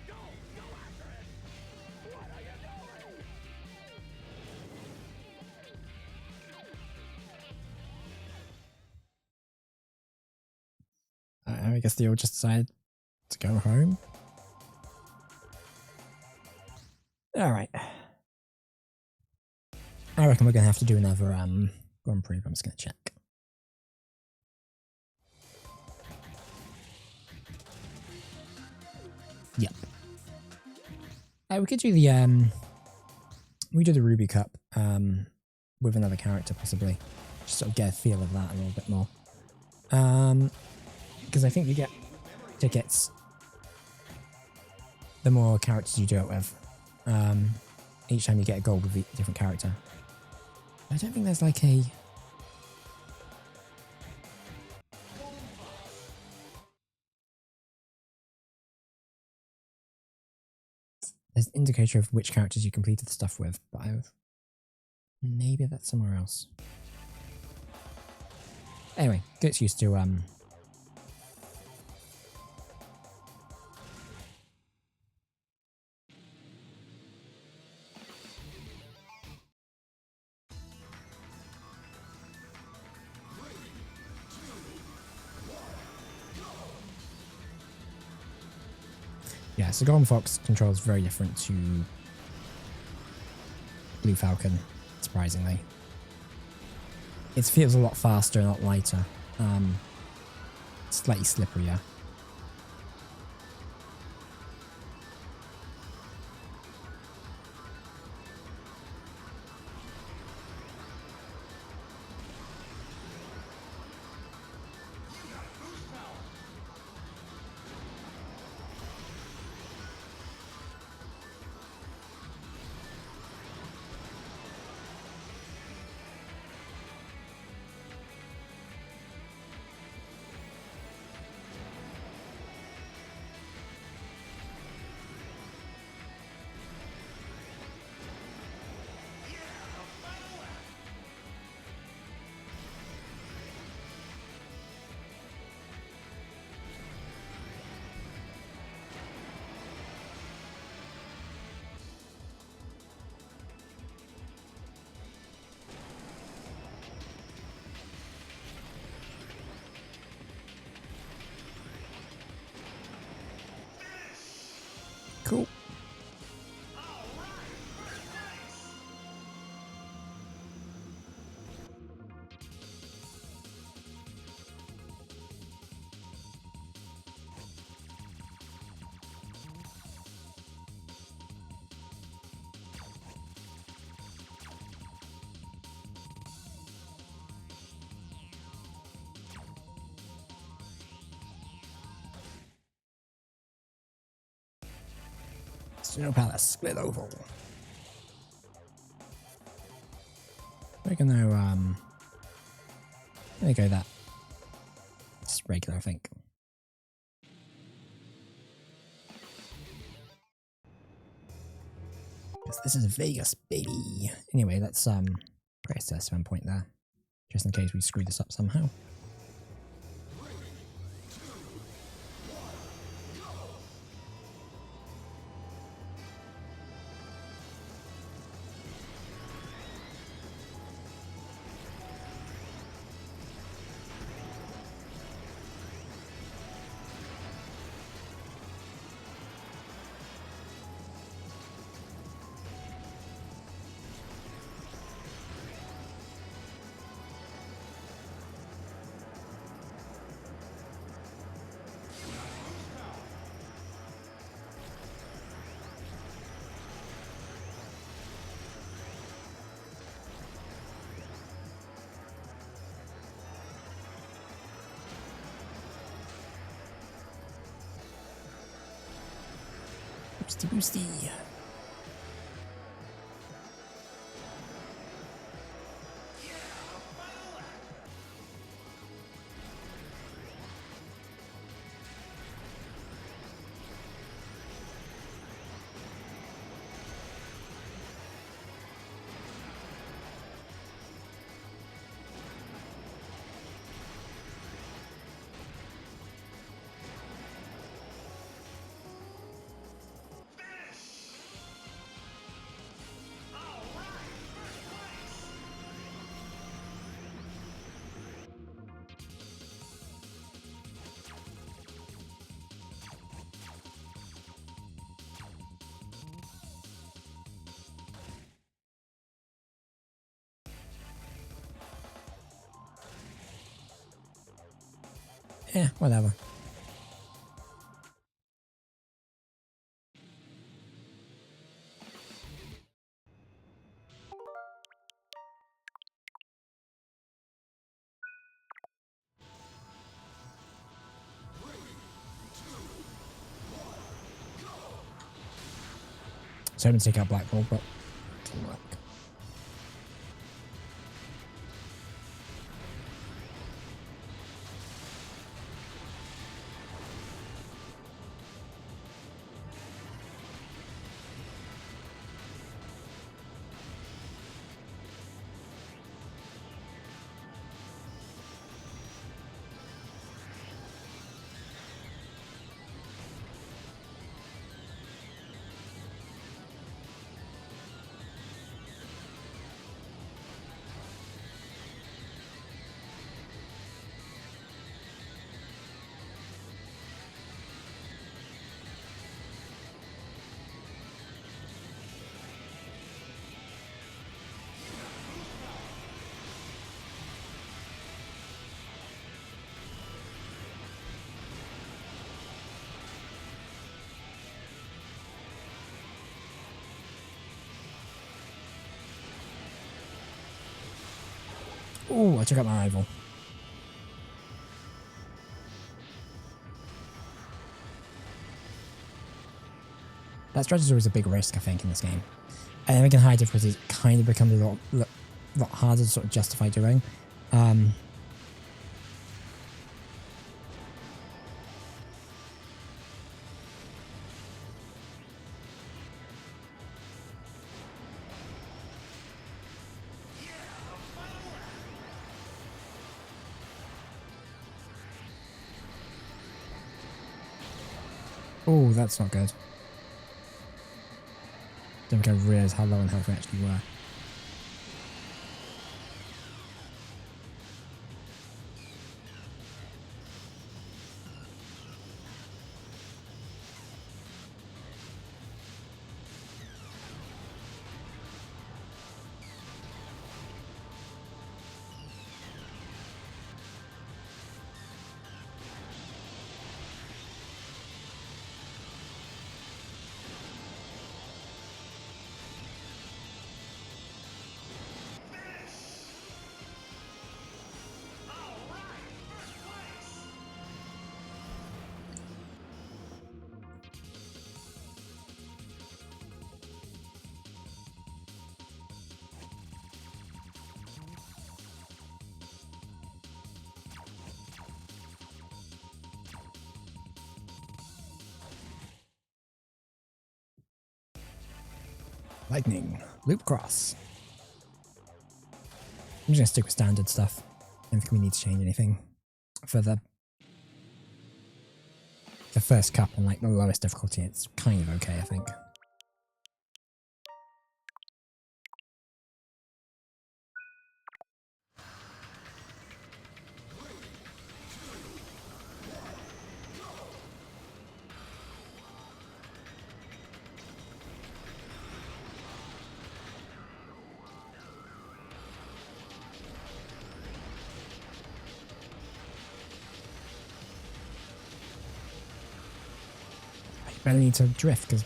[SPEAKER 5] Go! Go after it! What are you doing?
[SPEAKER 1] Steel just decided to go home. Alright. I reckon we're going to have to do another Grand Prix, but I'm just going to check. Yep. We could do the we do the Ruby Cup with another character possibly. Just sort of get a feel of that a little bit more. Because I think you get tickets the more characters you do it with. Each time you get a gold with a different character. I don't think there's like a... There's an indicator of which characters you completed the stuff with, but maybe that's somewhere else. Anyway, good excuse to yeah, so Golden Fox controls very different to Blue Falcon, surprisingly. It feels a lot faster and a lot lighter. Slightly slipperier. Cool. Snow Palace, split oval. We're gonna there you go, that. It's regular, I think. Yes, this is Vegas, baby. Anyway, let's press that 7 point there. Just in case we screw this up somehow. Boosty boosty. Yeah, whatever. So I'm going to take out Black Hole, but didn't work. Oh, I took out my rival. That strategy is always a big risk, I think, in this game. And I think in high difficulties, it kind of becomes a lot harder to sort of justify doing. Oh, that's not good. Don't think I realised how low on health we actually were. Lightning. Loop cross. I'm just going to stick with standard stuff. I don't think we need to change anything for the first cup on like the lowest difficulty. It's kind of okay, I think. I need to drift because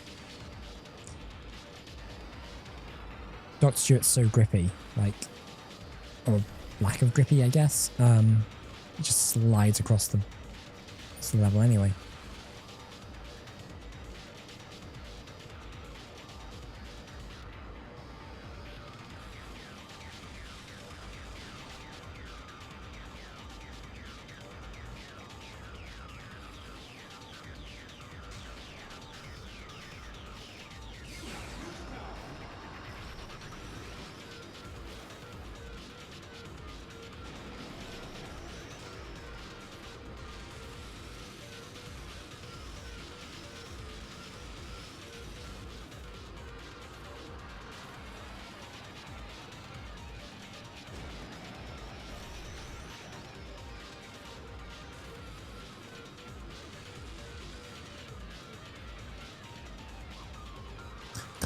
[SPEAKER 1] Dr. Stewart's so grippy, like, or lack of grippy, I guess. It just slides across the level anyway.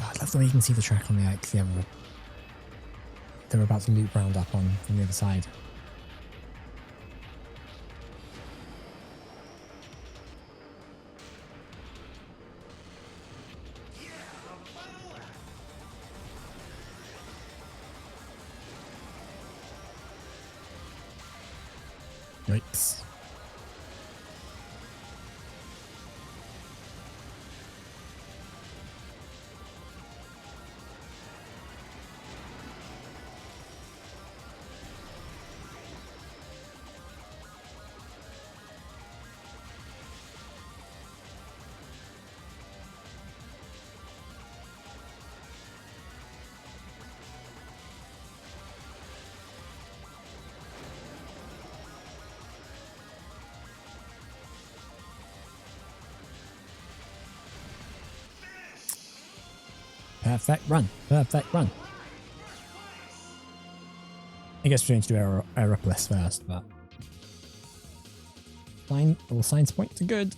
[SPEAKER 1] I love the way you can see the track on the other. They're about to loop round up on from the other side. Yikes. Perfect run. Perfect run. I guess we're going to do our up list first, but fine. All signs point to good.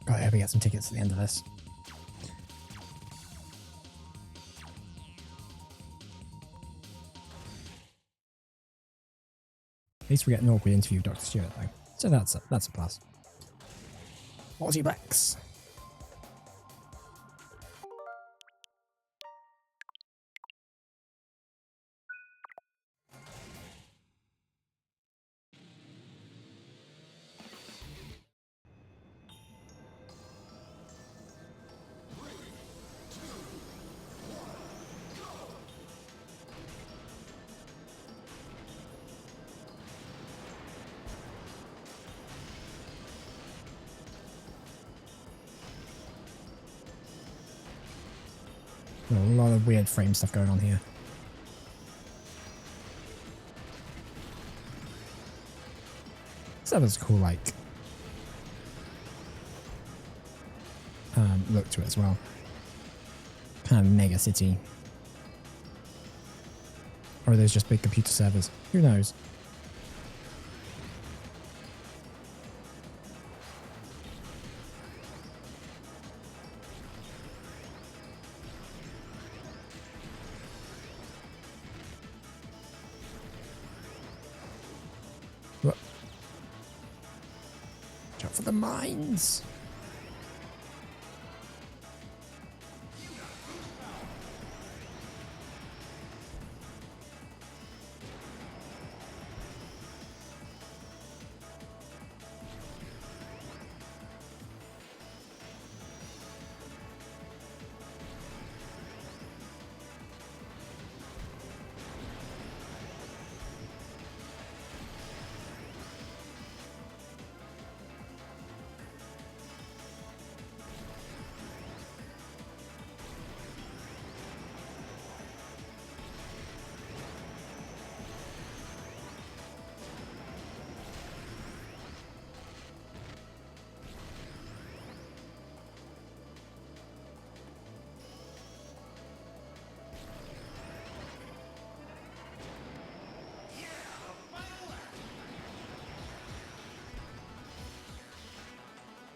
[SPEAKER 1] God, I hope we get some tickets at the end of this. At least we get an awkward interview with Dr. Stewart, though. So that's a plus. Aussie Rex. A lot of weird frame stuff going on here. So that's a cool, like, look to it as well. Kind of mega city. Or are those just big computer servers? Who knows? What? Watch out for the mines!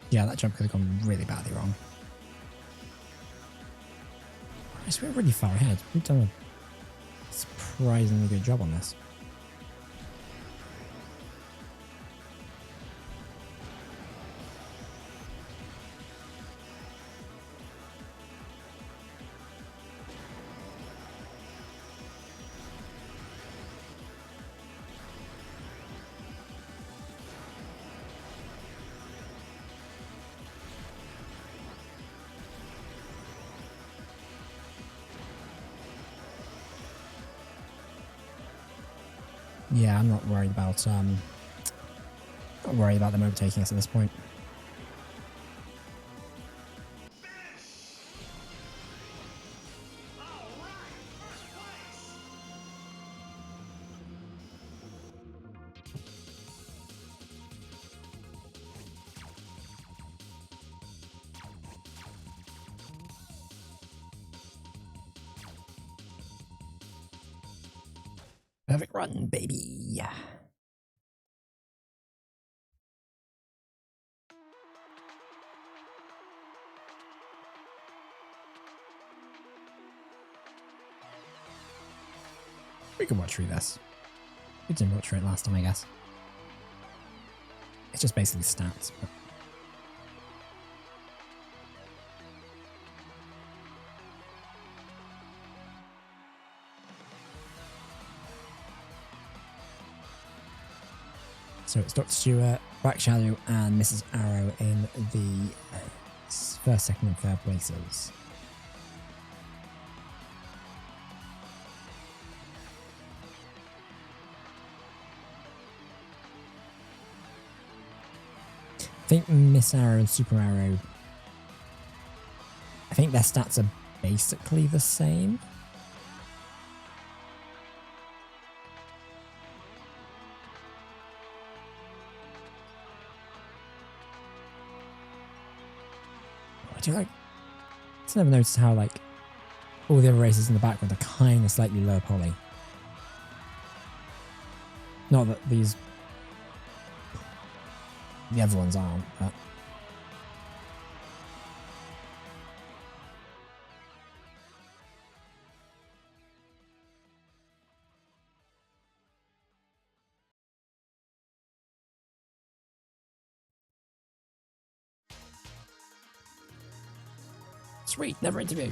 [SPEAKER 1] Yeah, that jump could have gone really badly wrong. Nice, we're really far ahead. We've done a surprisingly good job on this. Yeah, I'm not worried about them overtaking us at this point. Perfect run, baby. We can watch through this. We didn't watch through it last time, I guess. It's just basically stats, but... So it's Dr. Stewart, Black Shadow, and Mrs. Arrow in the first, second, and third places. I think Miss Arrow and Super Arrow, I think their stats are basically the same. I do like, I've never noticed how like all the other races in the background are kind of slightly low poly. Not that the other ones aren't, but sweet, never interview.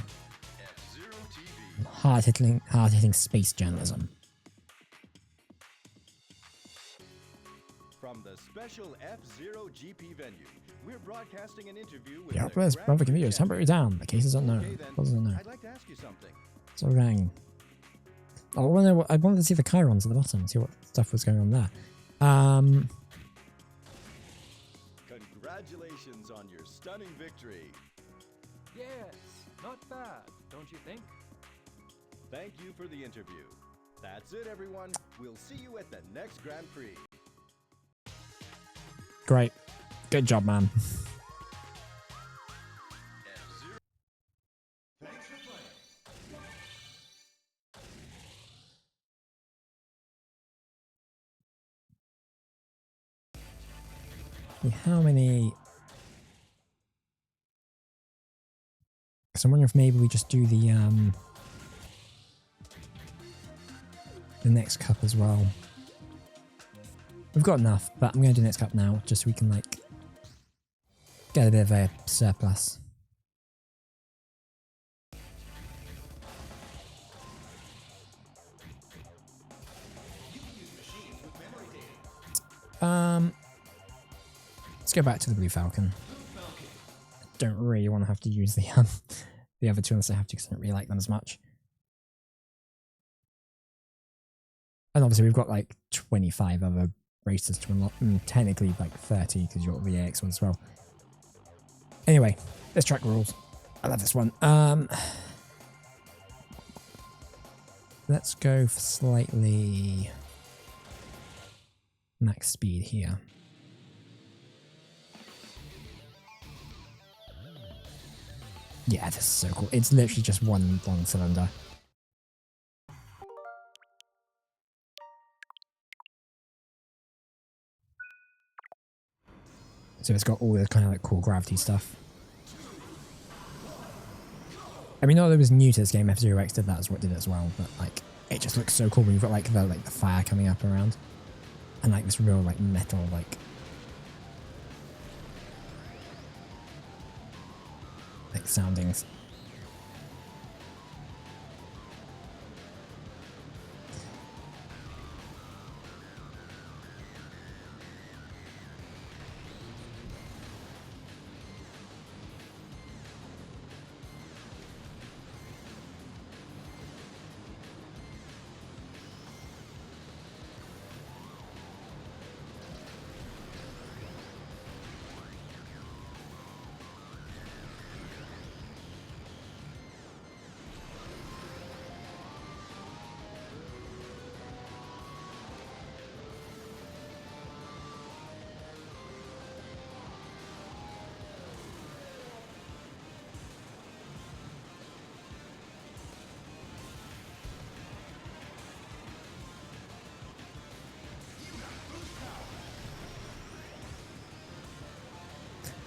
[SPEAKER 3] F-Zero TV.
[SPEAKER 1] Hard-hitting space journalism.
[SPEAKER 3] From the special F-Zero GP venue, we're broadcasting an interview with
[SPEAKER 1] The
[SPEAKER 3] the
[SPEAKER 1] Outburst
[SPEAKER 3] Grand
[SPEAKER 1] Brother
[SPEAKER 3] Prix
[SPEAKER 1] Computer, temporary
[SPEAKER 3] champion.
[SPEAKER 1] down. The case is unknown.
[SPEAKER 3] Okay, then.
[SPEAKER 1] What does it know?
[SPEAKER 3] I'd like to ask you something.
[SPEAKER 1] So gang. I wanted to see the Chirons at the bottom, see what stuff was going on there.
[SPEAKER 3] Congratulations on your stunning victory.
[SPEAKER 4] Yes, not bad, don't you think?
[SPEAKER 3] Thank you for the interview. That's it, everyone. We'll see you at the next Grand Prix.
[SPEAKER 1] Great. Good job, man.
[SPEAKER 3] F-Zero.
[SPEAKER 2] Thanks for playing.
[SPEAKER 1] How many... So I'm wondering if maybe we just do the next cup as well. We've got enough, but I'm going to do the next cup now, just so we can, like, get a bit of a surplus. Let's go back to the Blue Falcon. I don't really want to have to use the other two unless I have to, because I don't really like them as much. And obviously we've got like 25 other races to unlock, and technically like 30 because you've got the AX one as well. Anyway, this track rules. I love this one. Let's go for slightly max speed here. Yeah, this is so cool. It's literally just one long cylinder. So it's got all the kind of like cool gravity stuff. I mean, not that it was new to this game, F-Zero X did that as what did it as well, but like it just looks so cool when you've got like the fire coming up around. And like this real like metal like soundings.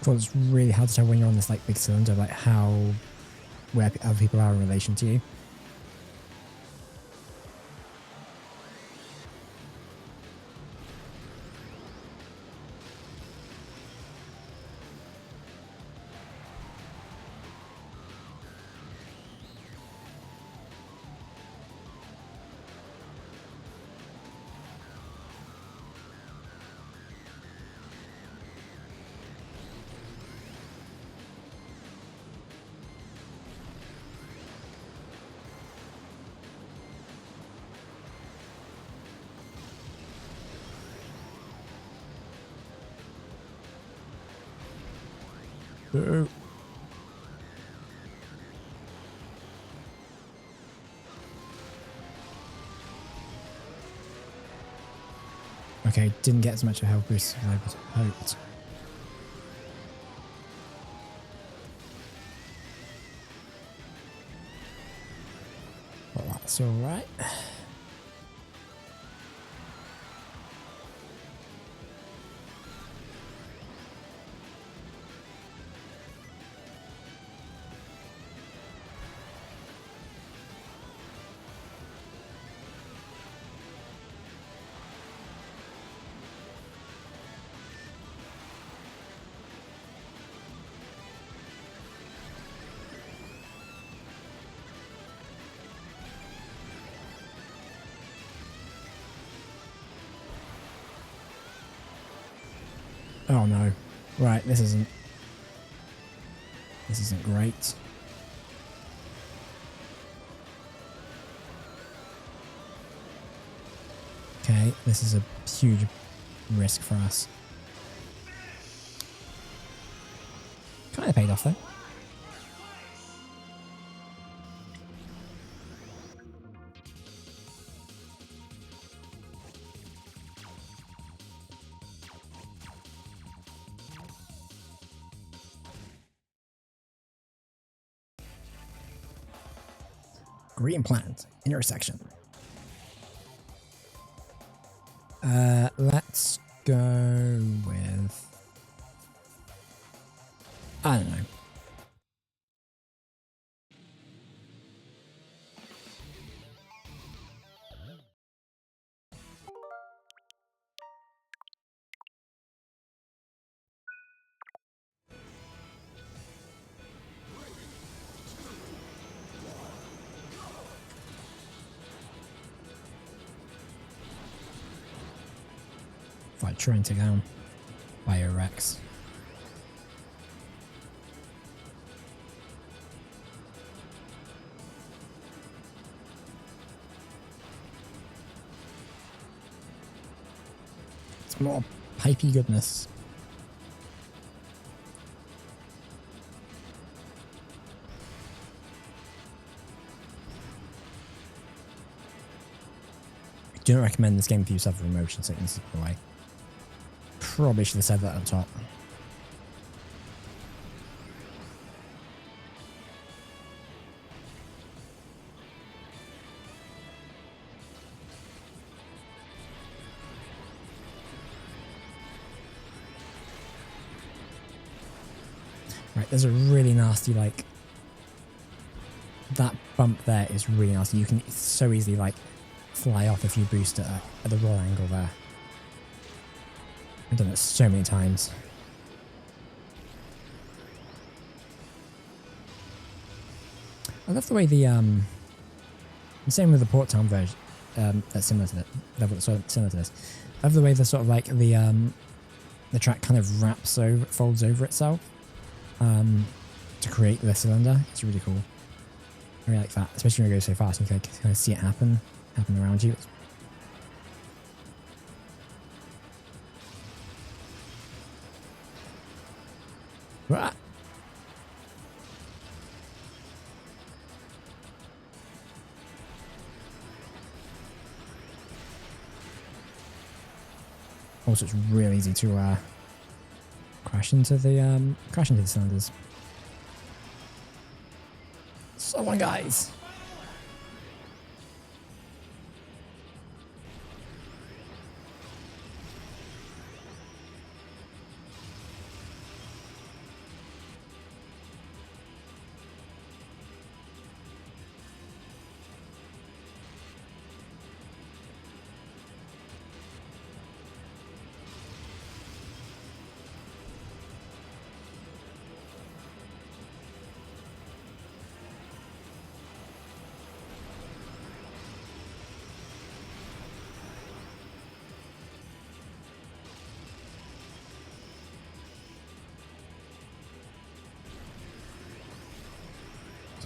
[SPEAKER 1] So it's really hard to tell when you're on this like big cylinder, like where other people are in relation to you. Boo. Okay, didn't get as much of a health boost as I was hoped. Well, that's alright. Oh no. Right, this isn't great. Okay, this is a huge risk for us. Kind of paid off though. Green plant intersection. Let's go with, I don't know. If I try and take down Bio-Rex. It's more pipey goodness. I do not recommend this game if you suffer from motion sickness, by the way. Probably should have said that up top. Right, there's a really nasty, like, that bump there is really nasty. You can so easily, like, fly off if you boost it at the wrong angle there. I've done it so many times. I love the way the same with the Port Town version, that's similar to that, similar to this. I love the way the sort of like the track kind of wraps over, folds over itself to create the cylinder. It's really cool. I really like that, especially when it goes so fast. You can kind of see it happen around you. Ah. Also, it's really easy to crash into the cylinders. Someone, guys.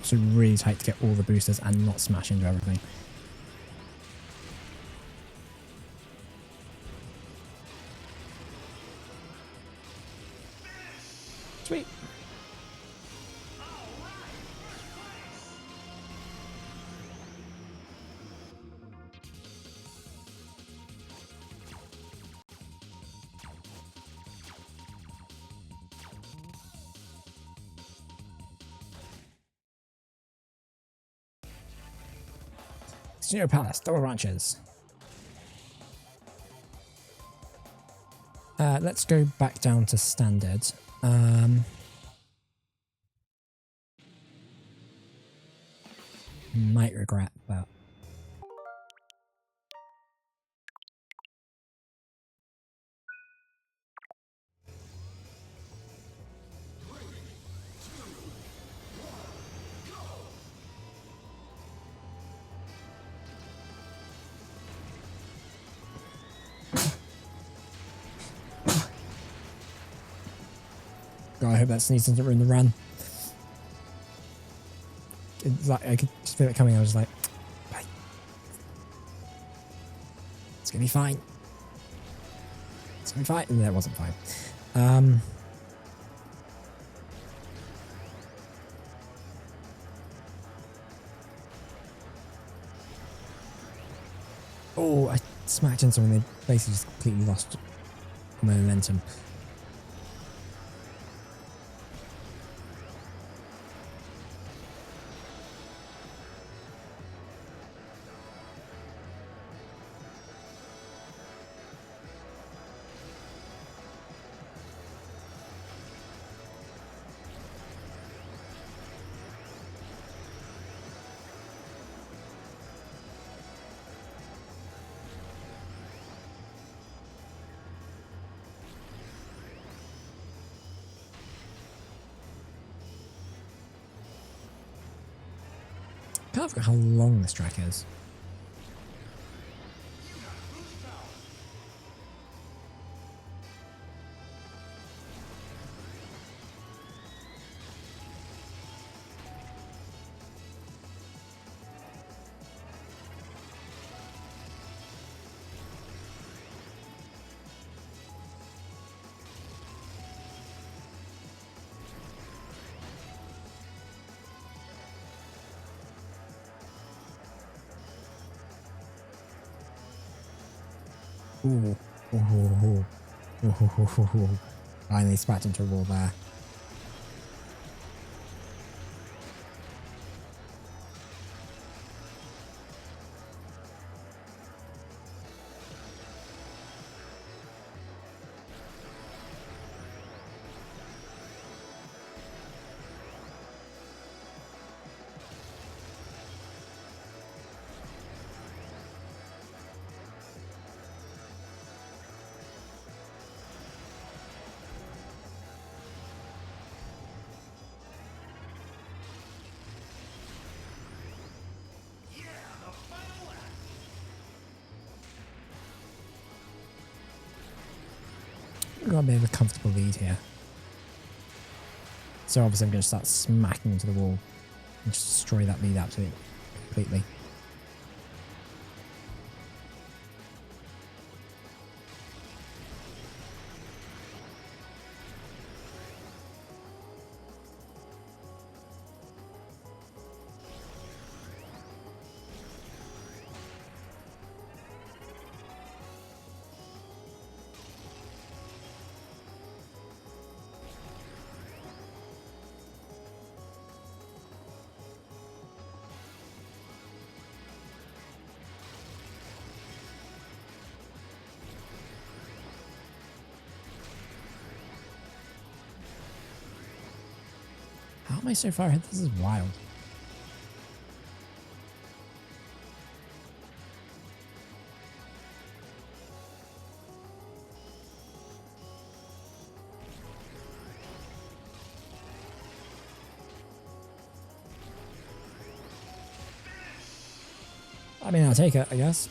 [SPEAKER 1] So really tight to get all the boosters and not smash into everything. Sweet. Senior Palace, double branches. Let's go back down to standard. Might regret, but God, I hope that sneeze doesn't ruin the run. It's like, I could just feel it coming. I was like, bye. It's gonna be fine. It's gonna be fine. No, it wasn't fine. Oh, I smacked into someone. They basically just completely lost my momentum. I can't forget how long this track is. Ooh. Ooh. Ooh. Finally spat into a wall there. Got a bit of a comfortable lead here. So obviously I'm going to start smacking into the wall and just destroy that lead absolutely completely. How am I so far ahead? This is wild. I mean, I'll take it, I guess.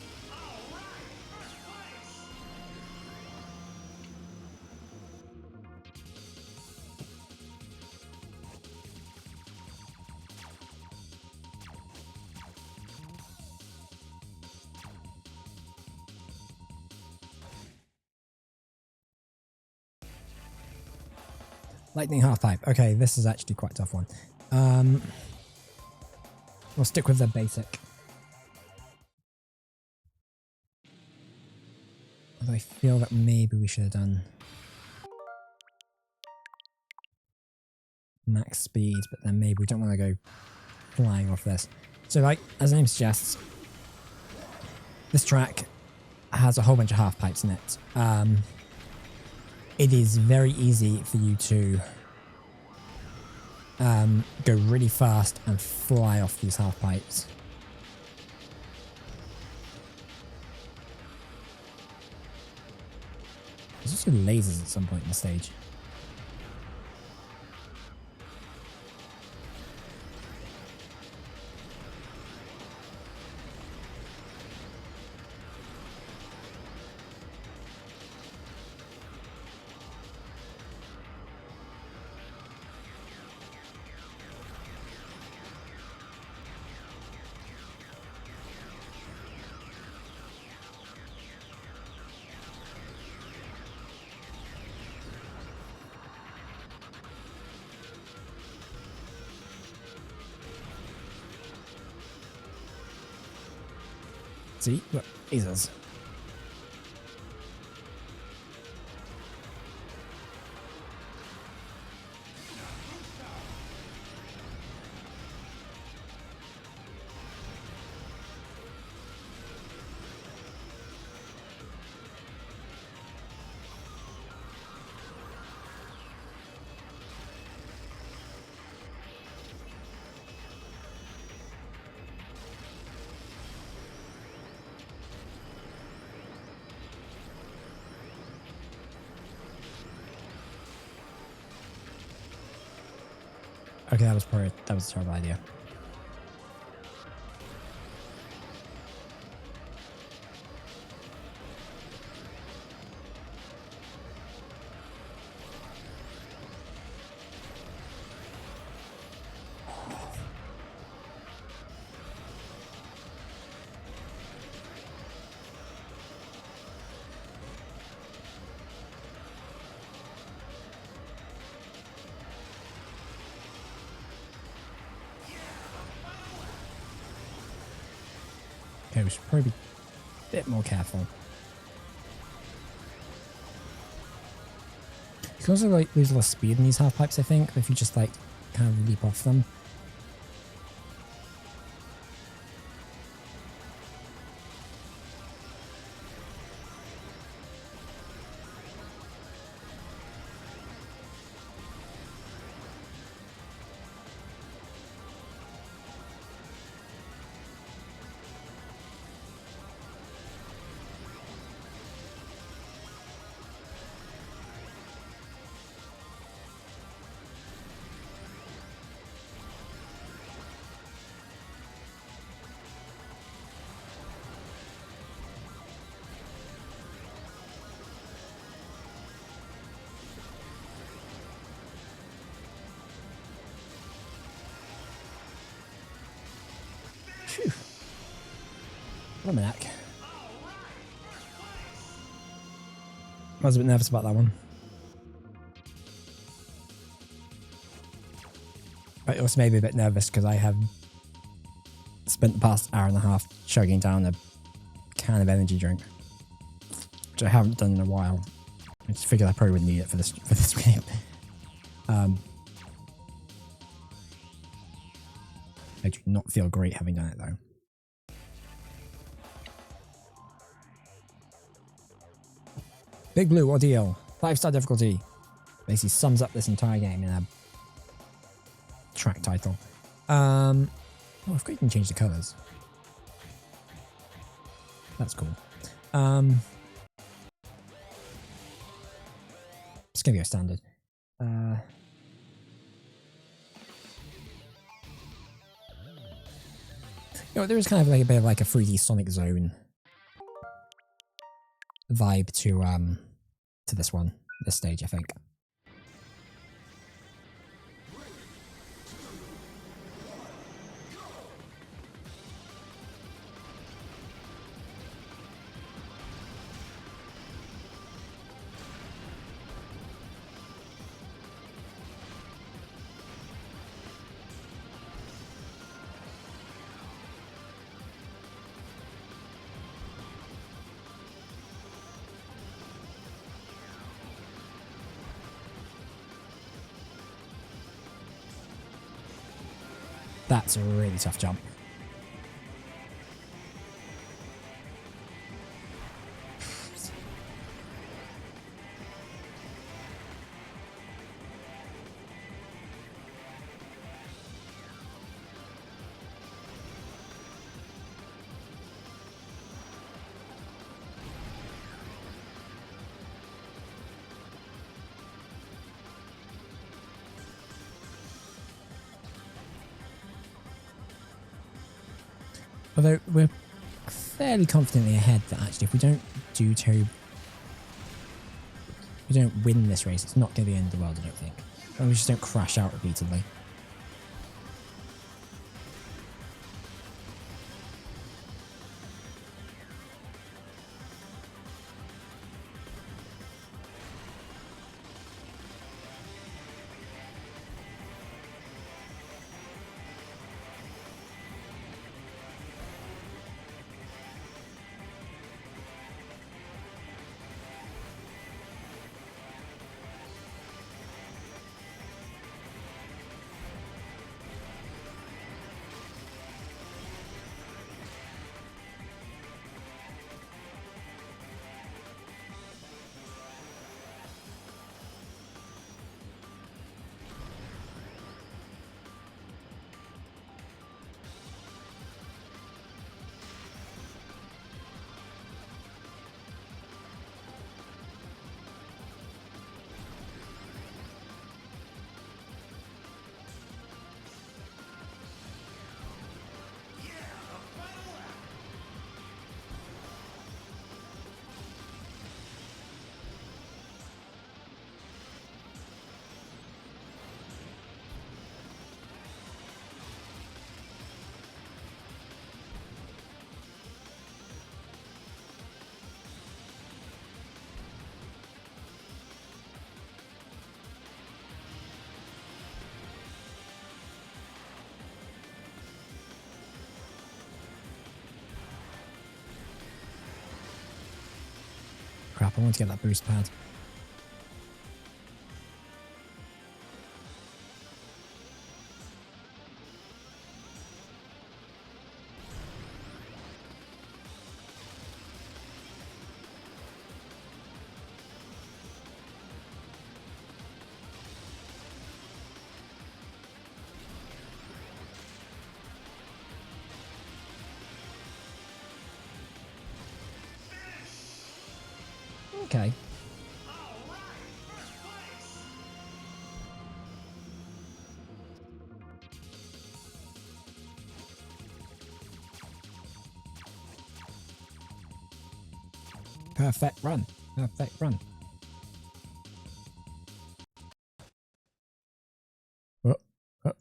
[SPEAKER 1] Lightning half pipe. Okay, this is actually quite a tough one. We'll stick with the basic. Although I feel that maybe we should have done max speed, but then maybe we don't want to go flying off this. So like, as the name suggests, This track has a whole bunch of half pipes in it. It is very easy for you to go really fast and fly off these half pipes. There's also lasers at some point in the stage. See? Look, lasers. Okay, that was a terrible idea. Okay, we should probably be a bit more careful. You can also like lose a lot of speed in these half pipes, I think, if you just like kind of leap off them. Phew. Almanac. I was a bit nervous about that one. I also made me a bit nervous because I have spent the past hour and a half chugging down a can of energy drink, which I haven't done in a while. I just figured I probably wouldn't need it for this game. I do not feel great having done it though. Big Blue Ordeal, 5-star difficulty. Basically sums up this entire game in a track title. Oh, I forgot you can change the colours. That's cool. It's gonna go standard. You know, there is kind of like a bit of like a 3D Sonic Zone vibe to this stage, I think. That's a really tough jump. Although we're fairly confidently ahead that actually if we don't win this race, it's not going to be the end of the world, I don't think. And we just don't crash out repeatedly. Crap, I want to get that boost pad. Okay. Perfect run. Perfect run. Oh, oh.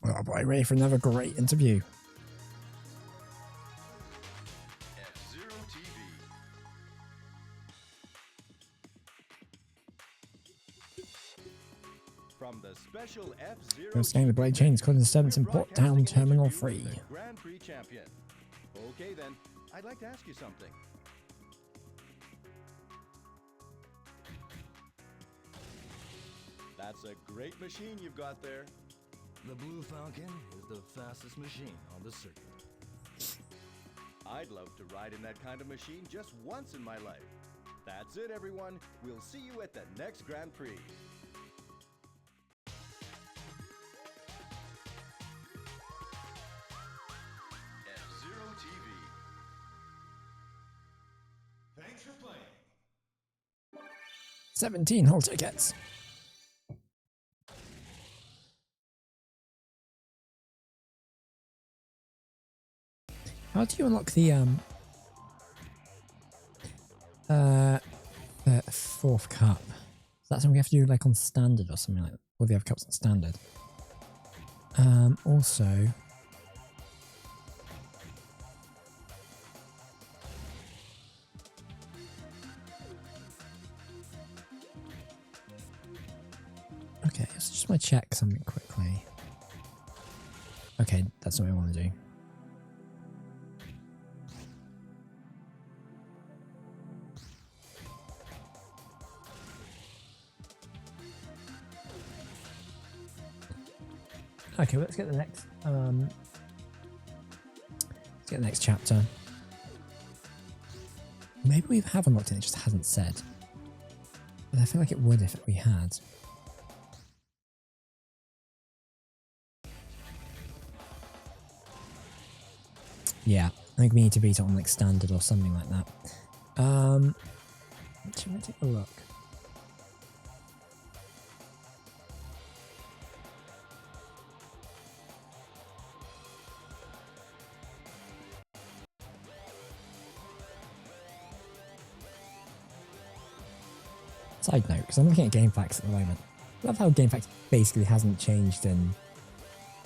[SPEAKER 1] Oh boy, ready for another great interview.
[SPEAKER 3] F-Zero TV. From the special F-Zero
[SPEAKER 1] We're scanning the blade chains causing disturbance in Port Town Terminal 3.
[SPEAKER 3] Grand Prix champion. Okay then, I'd like to ask you something. That's a great machine you've got there.
[SPEAKER 4] The Blue Falcon is the fastest machine on the circuit.
[SPEAKER 3] I'd love to ride in that kind of machine just once in my life. That's it, everyone. We'll see you at the next Grand Prix. F-Zero TV.
[SPEAKER 2] Thanks for playing.
[SPEAKER 1] 17 whole tickets. How do you unlock the fourth cup? Is that something we have to do like on standard or something like that? Or the other cups on standard? Also, okay, so just want to check something quickly. Okay, that's what I want to do. Okay, well, let's get the next chapter. Maybe we have unlocked it, it just hasn't said. But I feel like it would if we had. Yeah, I think we need to beat it on like standard or something like that. Should we take a look? Side note, because I'm looking at GameFAQs at the moment. I love how GameFAQs basically hasn't changed in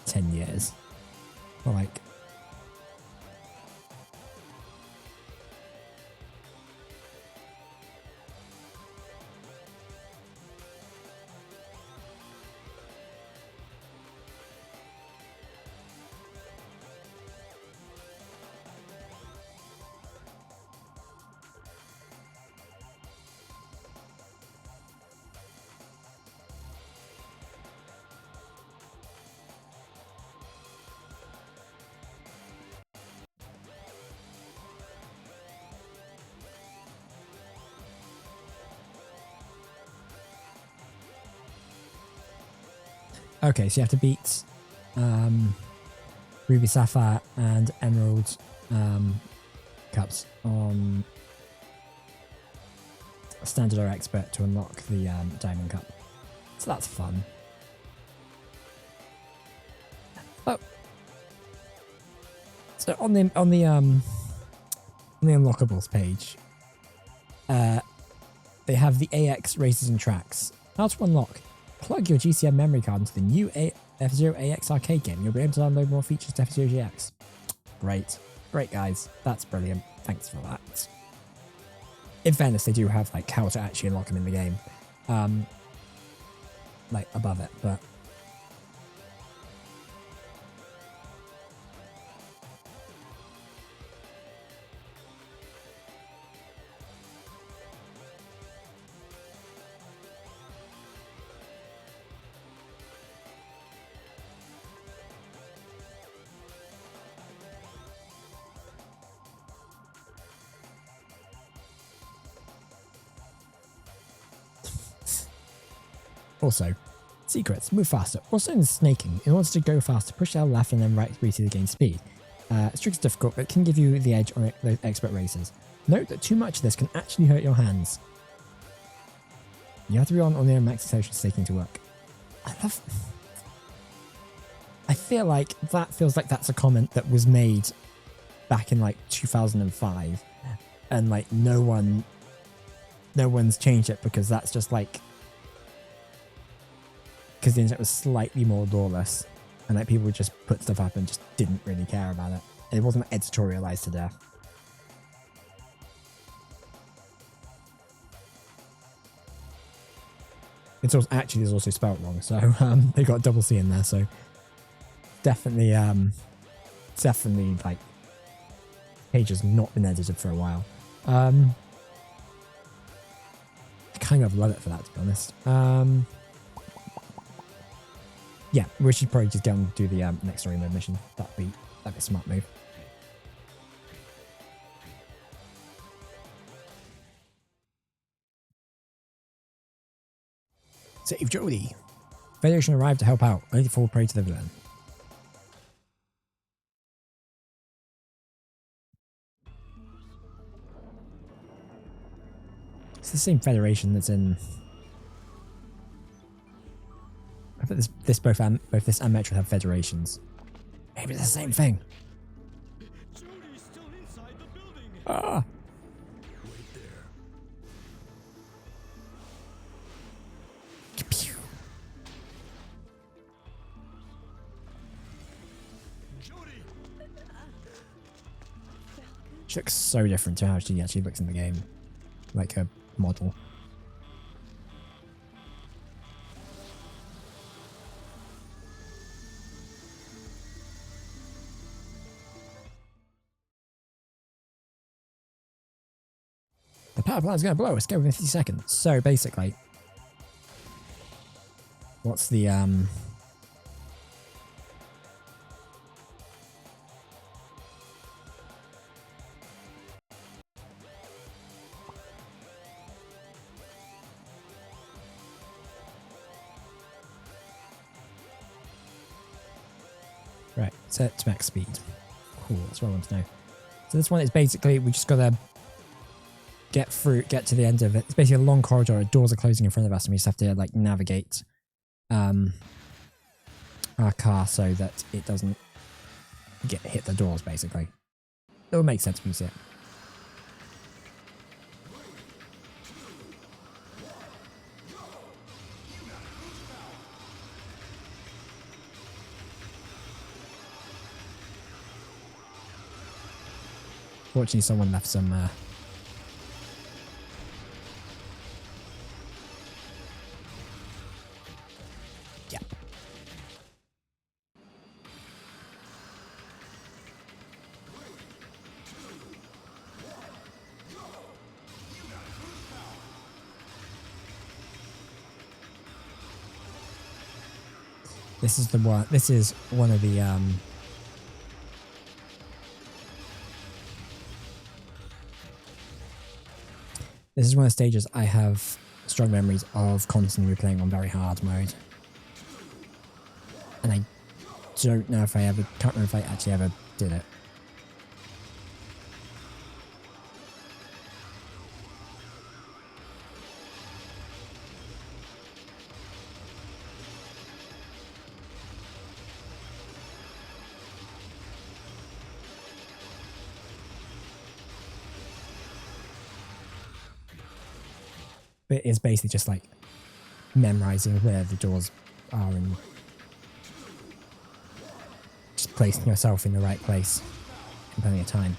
[SPEAKER 1] 10 years. Or like, okay, so you have to beat Ruby Sapphire and Emerald cups on Standard or Expert to unlock the Diamond Cup. So that's fun. Oh, so on the unlockables page, they have the AX races and tracks. How to unlock? Plug your GCM memory card into the new F-Zero AX arcade game. You'll be able to download more features to F-Zero GX. Great. Great, guys. That's brilliant. Thanks for that. In fairness, they do have like how to actually unlock them in the game. Like above it, but also, secrets, move faster. Also in snaking, in order to go faster, push L left and then right briefly to gain speed. Strix is difficult, but it can give you the edge on those expert races. Note that too much of this can actually hurt your hands. You have to be on the max social staking to work. I feel like that feels like that's a comment that was made back in like 2005, and like no one's changed it because that's just like because the internet was slightly more lawless and like people would just put stuff up and just didn't really care about it. It wasn't editorialized to death. It's also actually is also spelt wrong, so they got double C in there, so definitely like page has not been edited for a while. I kind of love it for that, to be honest. Yeah, we should probably just go and do the next story mode mission. That'd be a smart move. Save Jody. Federation arrived to help out, only to fall prey to the villain. It's the same Federation that's in. I think both this and Metro have Federations. Maybe it's the same thing.
[SPEAKER 5] Jody's still inside the building.
[SPEAKER 1] Ah!
[SPEAKER 2] Wait there.
[SPEAKER 1] Pew.
[SPEAKER 5] Jody.
[SPEAKER 1] She looks so different to how she actually looks in the game. Like her model. The power plant's going to blow. It's going within 50 seconds. So basically, what's the Right, set to max speed. Cool, that's what I want to know. So this one is basically, we just got to get to the end of it. It's basically a long corridor, doors are closing in front of us, and we just have to like navigate our car so that it doesn't hit the doors, basically. It will make sense when you see it. Fortunately, someone left some yeah. This is the one. This is one of the this is one of the stages I have strong memories of constantly replaying on very hard mode. And I don't know if can't remember if I actually ever did it. But it's basically just like memorizing where the doors are and just placing yourself in the right place in plenty of time.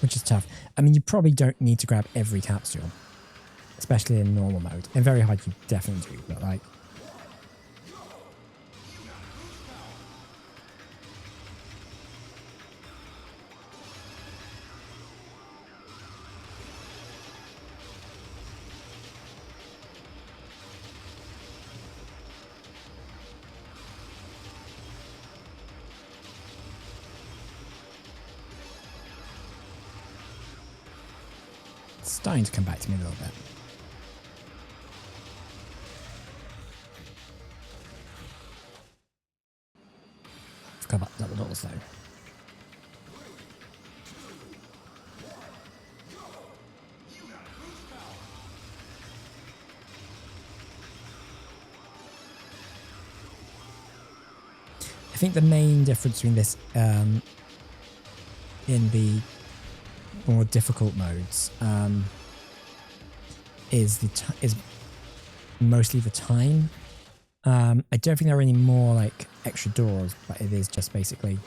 [SPEAKER 1] Which is tough. I mean, you probably don't need to grab every capsule, especially in normal mode. In very hard, you definitely do, but like, it's starting to come back to me a little bit. Forgot about double doors though. I think the main difference between this in the more difficult modes is mostly the time. I don't think there are any more like extra doors, but it is just basically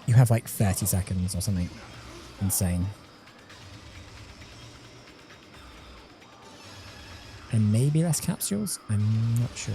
[SPEAKER 1] you have like 30 seconds or something insane. And maybe less capsules? I'm not sure.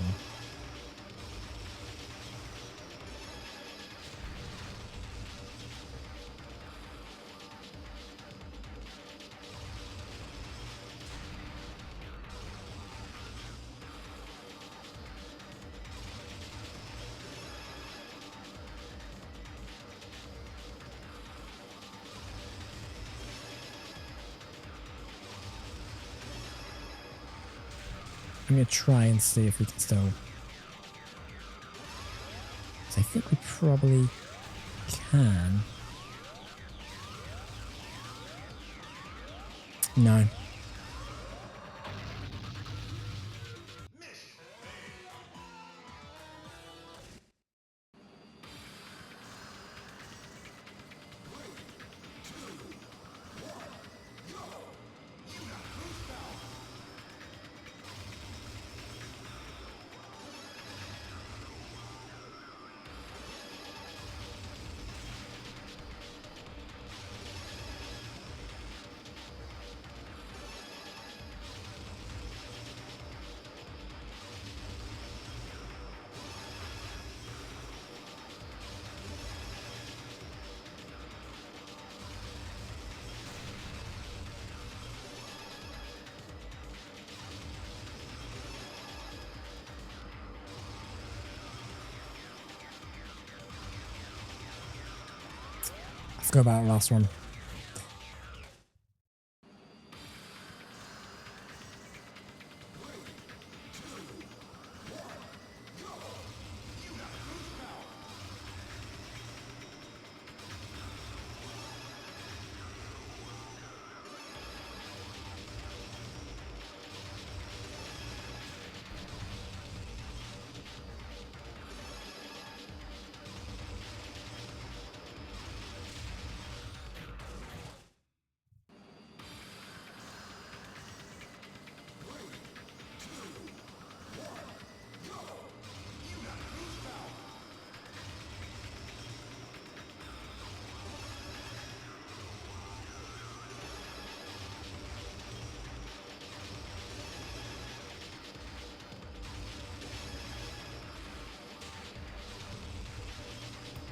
[SPEAKER 1] I'm going to try and see if we can still... I think we probably can. No. Forgot about the last one.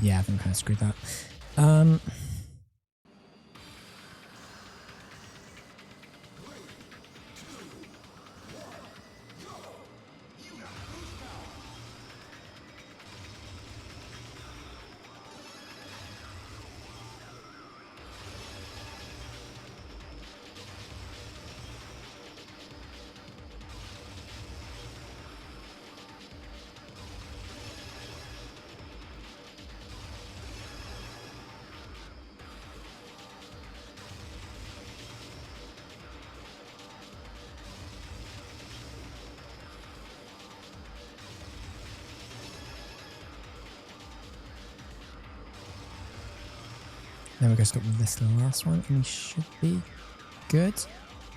[SPEAKER 1] Yeah, I think I kind of screwed that. Then we're going to go with this last one, and we should be good.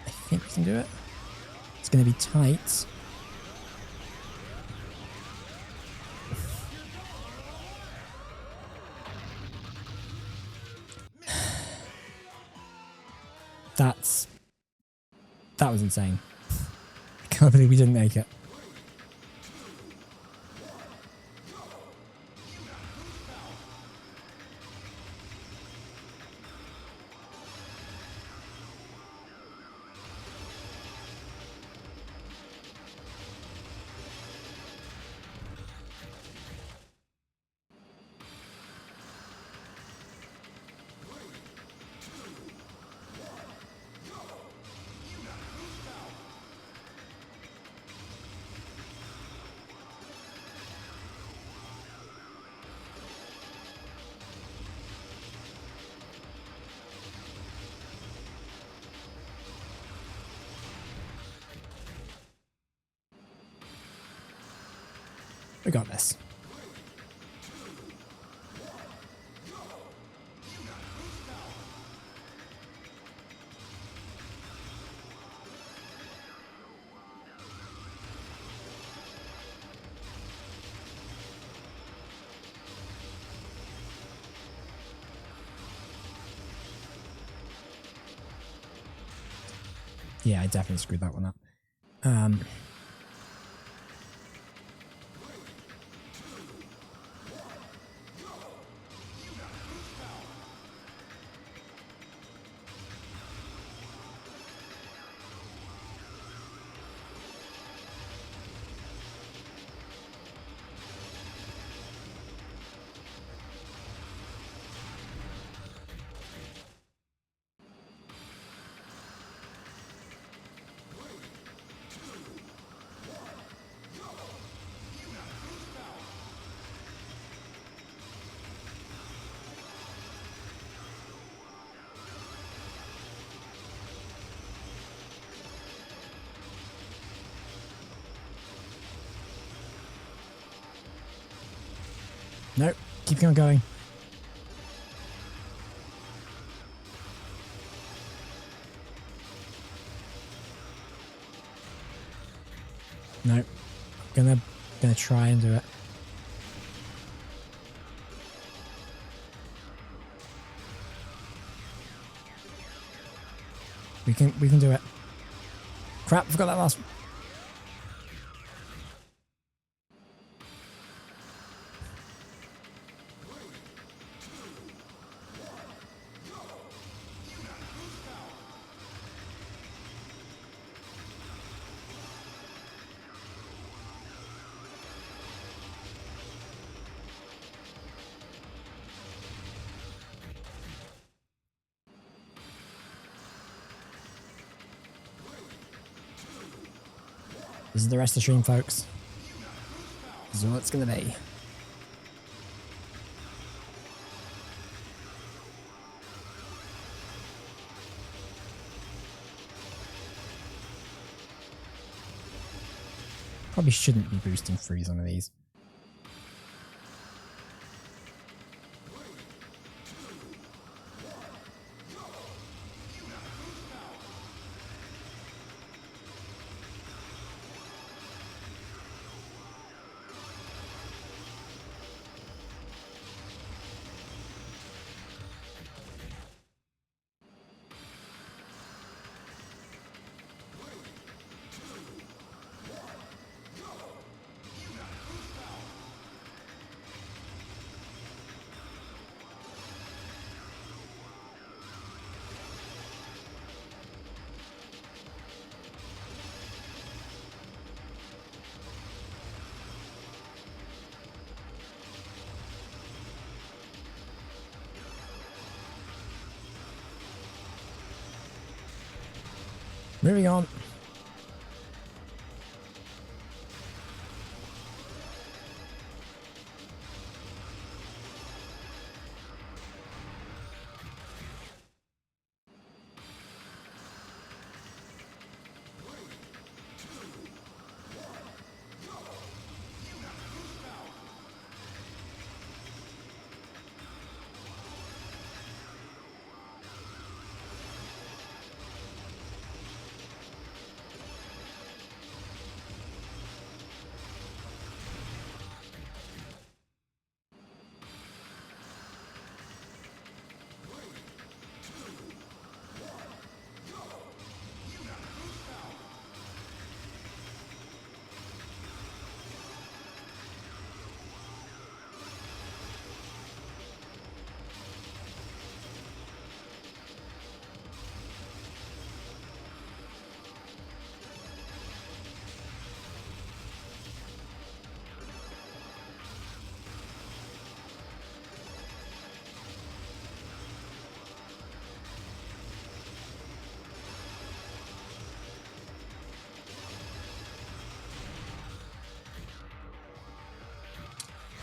[SPEAKER 1] I think we can do it. It's going to be tight. That was insane. I can't believe we didn't make it. We got this. Yeah, I definitely screwed that one up. Nope, keep on going. Nope, gonna try and do it. We can do it. Crap, forgot that last one. This is the rest of the stream, folks. This is what it's gonna be. Probably shouldn't be boosting through some of these. Moving on.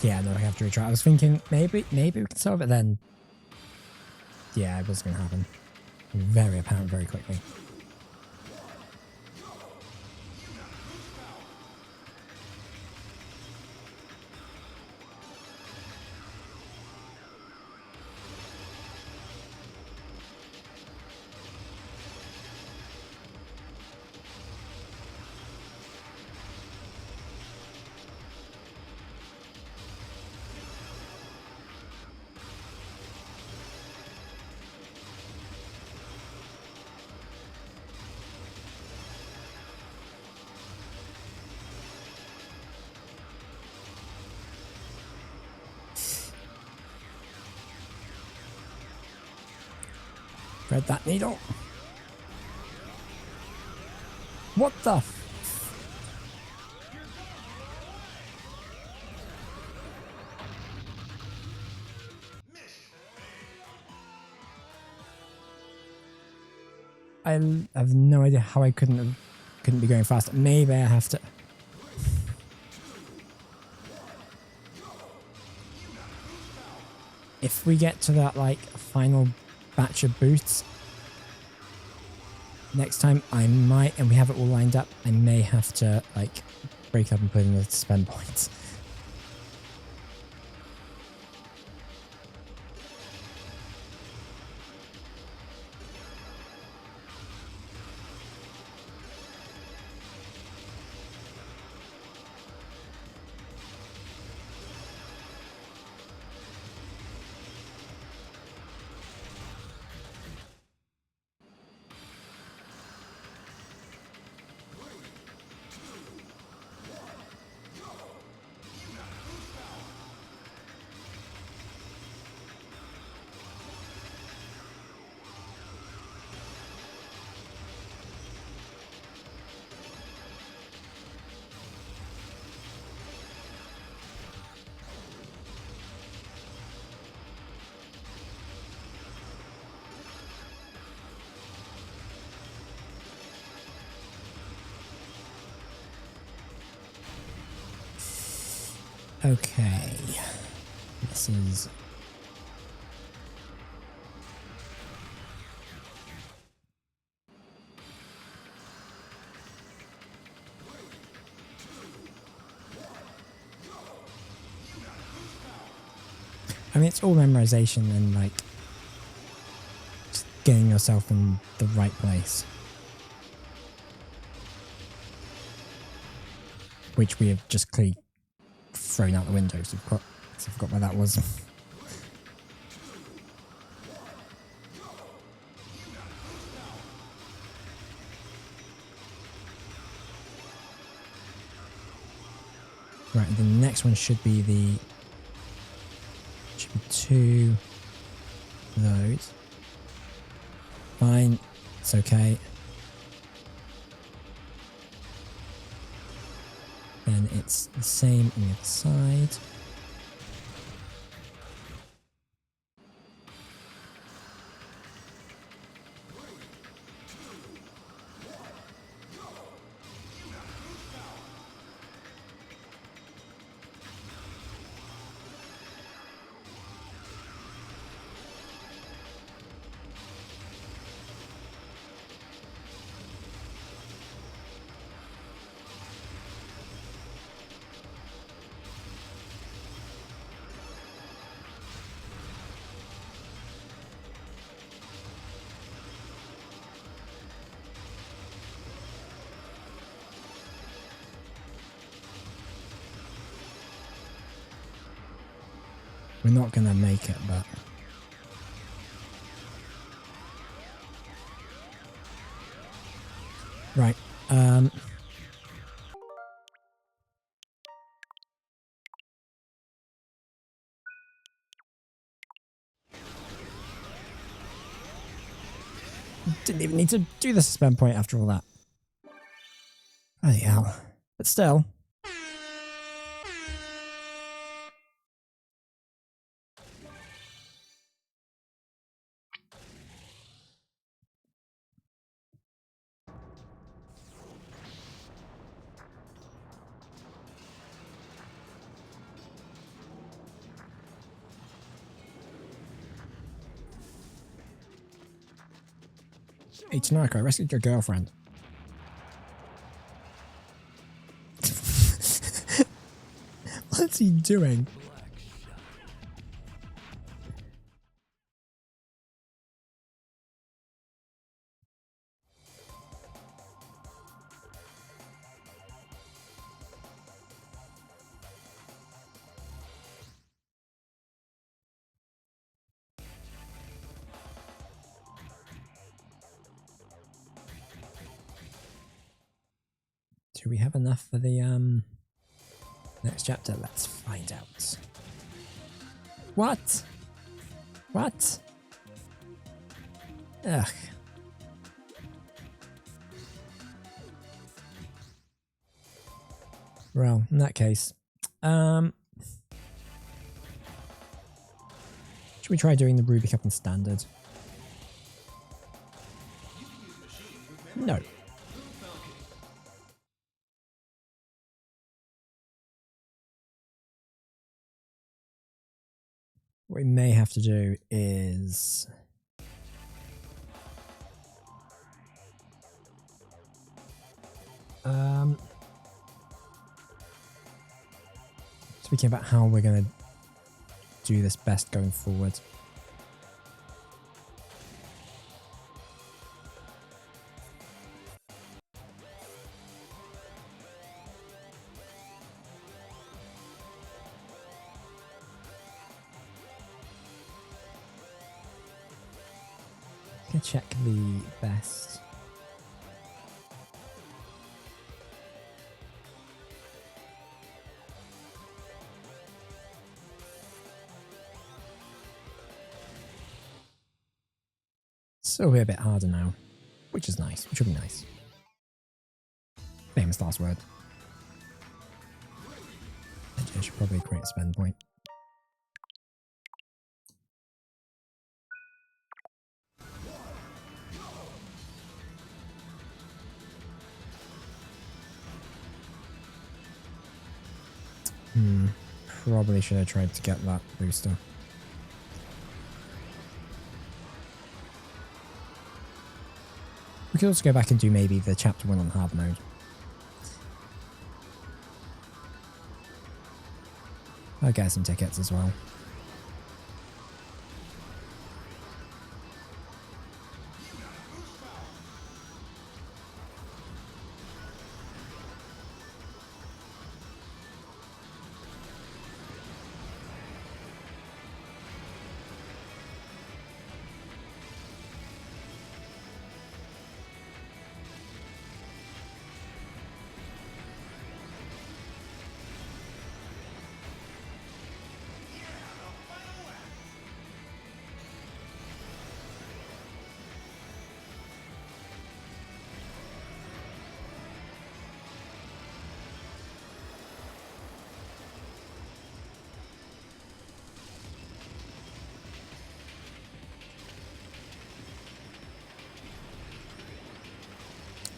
[SPEAKER 1] Yeah, no, I have to retry. I was thinking maybe we can solve it then. Yeah, it was going to happen. Very apparent very quickly. Thread that needle. What the f— I have no idea how I couldn't be going faster. Maybe I have to— if we get to that like final batch of boots next time, I might, and we have it all lined up, I may have to like break up and put in the spend points. Okay. This is... I mean, it's all memorization and, like, just getting yourself in the right place. Which we have just clearly thrown out the window, so I forgot where that was. Right, the next one should be two of those. Fine, it's okay. Then it's the same on the other side. We're not going to make it, but... Right, didn't even need to do the suspend point after all that. Bloody hell. But still... Hey, Tanaka, I rescued your girlfriend. What's he doing? Do we have enough for the next chapter? Let's find out. What? What? Ugh. Well, in that case, should we try doing the Ruby Cup on standard? No. What we may have to do is... speaking about how we're going to do this best going forward. Gonna check the best. So it'll be a bit harder now, which is nice, which will be nice. Famous last word. I should probably create a spend point. probably should have tried to get that booster. We could also go back and do maybe the chapter 1 on hard mode. I'll get some tickets as well.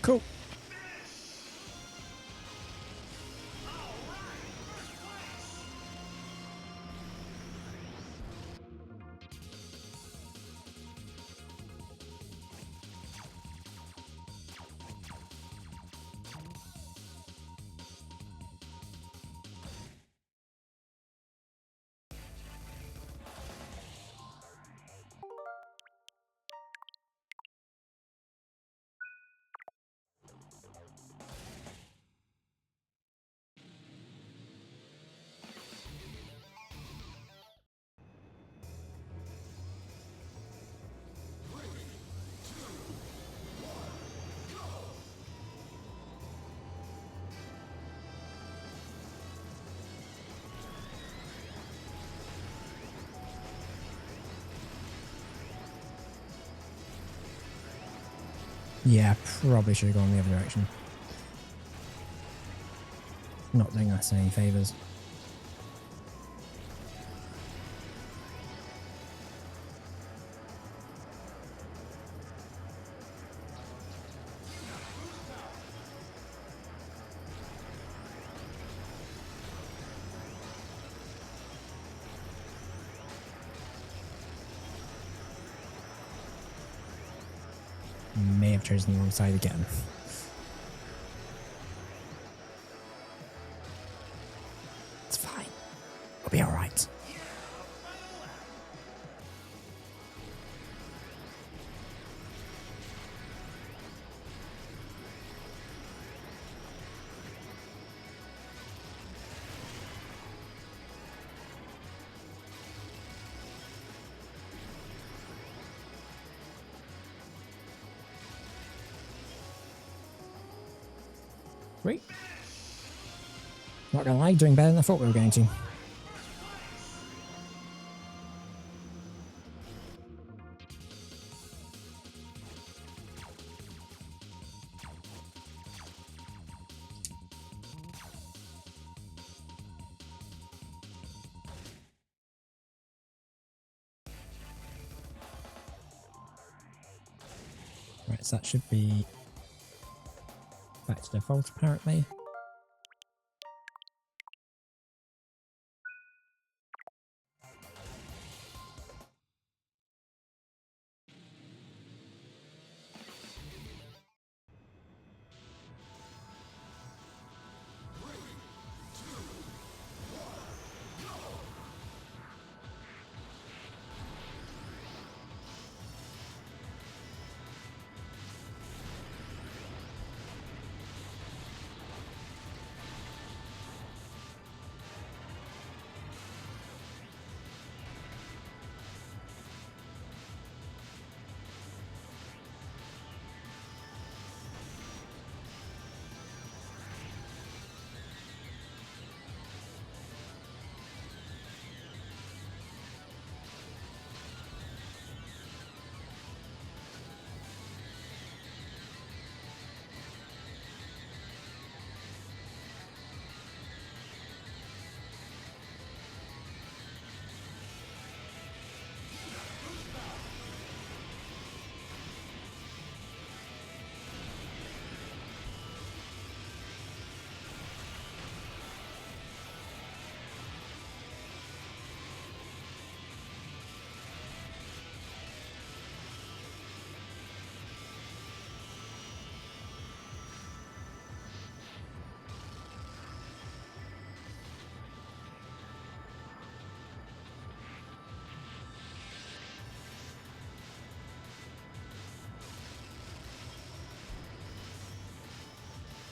[SPEAKER 1] Cool. Yeah, probably should have gone the other direction. Not doing us any favours. May have chosen the wrong side again. It's fine. We'll be alright. Great. Not gonna lie, doing better than I thought we were going to. Right, so that should be back to default apparently.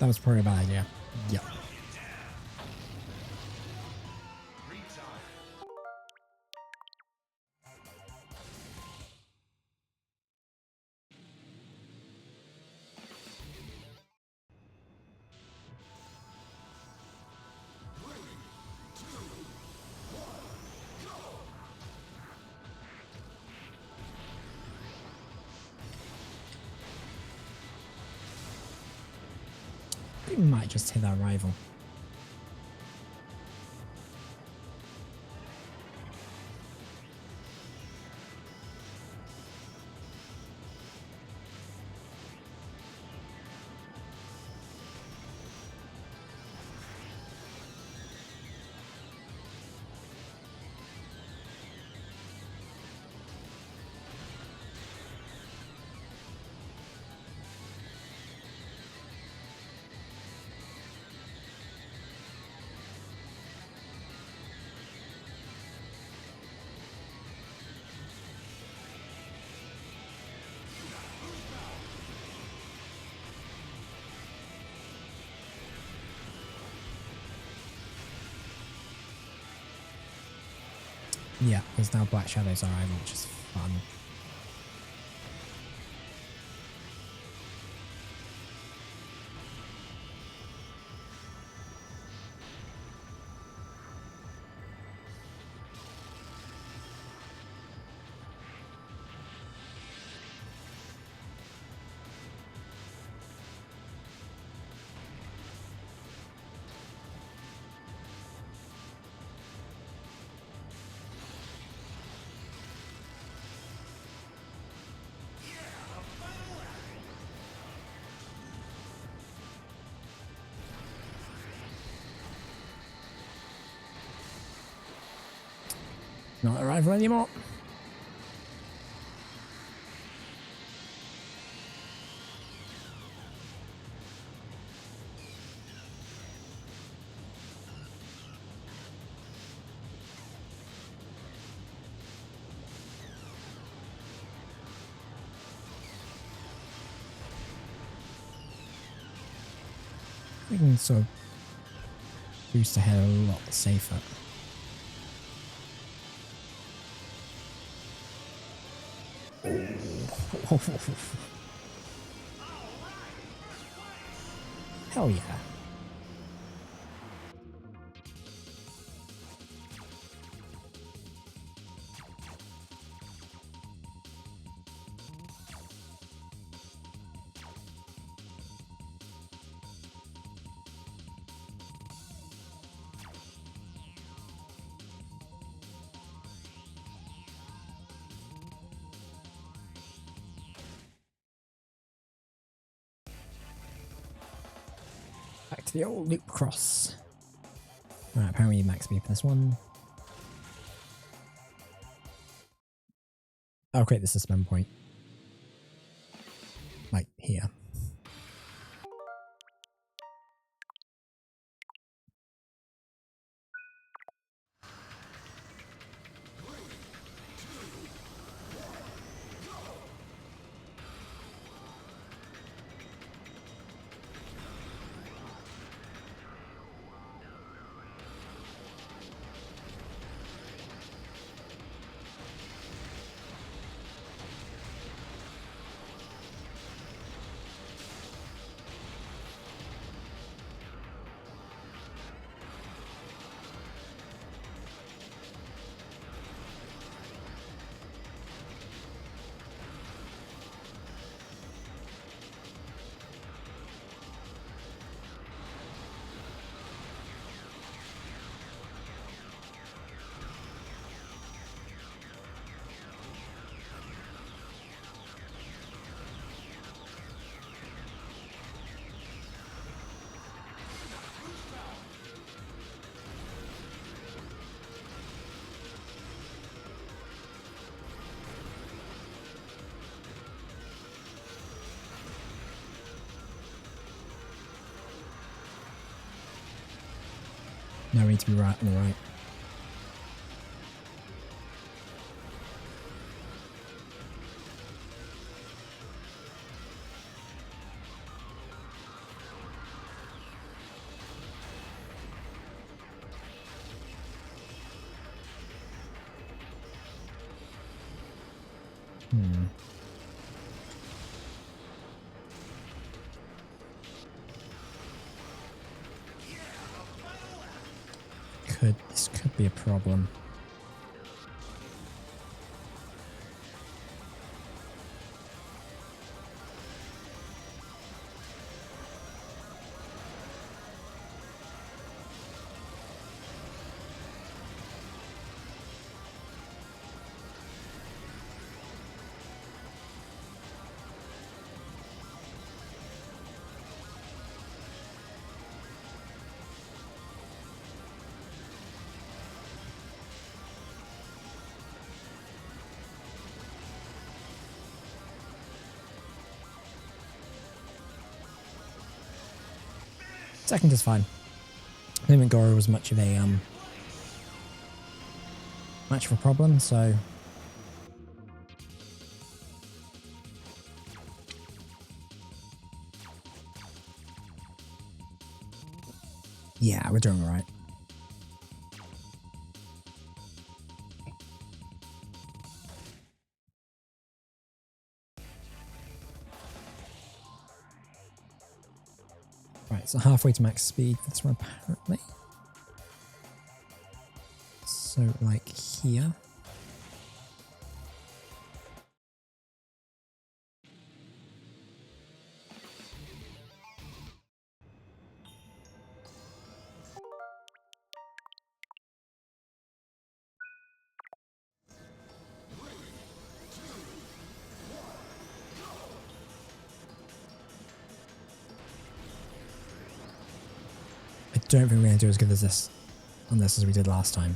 [SPEAKER 1] That was probably a bad idea. Yep. We might just hit our rival. Yeah, because now Black Shadow's our rival, which is fun. Not a rival anymore. We can sort of boost ahead a lot safer. Hell yeah. Back to the old loop cross. Right, apparently max speed for this one. I'll create the suspend point. Like here. Now we need to be right on the right. This could be a problem. Second is fine. I didn't think Goro was much of a problem, so yeah, we're doing all right. Right, so halfway to max speed for this one apparently. So like here. I don't think we're going to do as good as this on this as we did last time.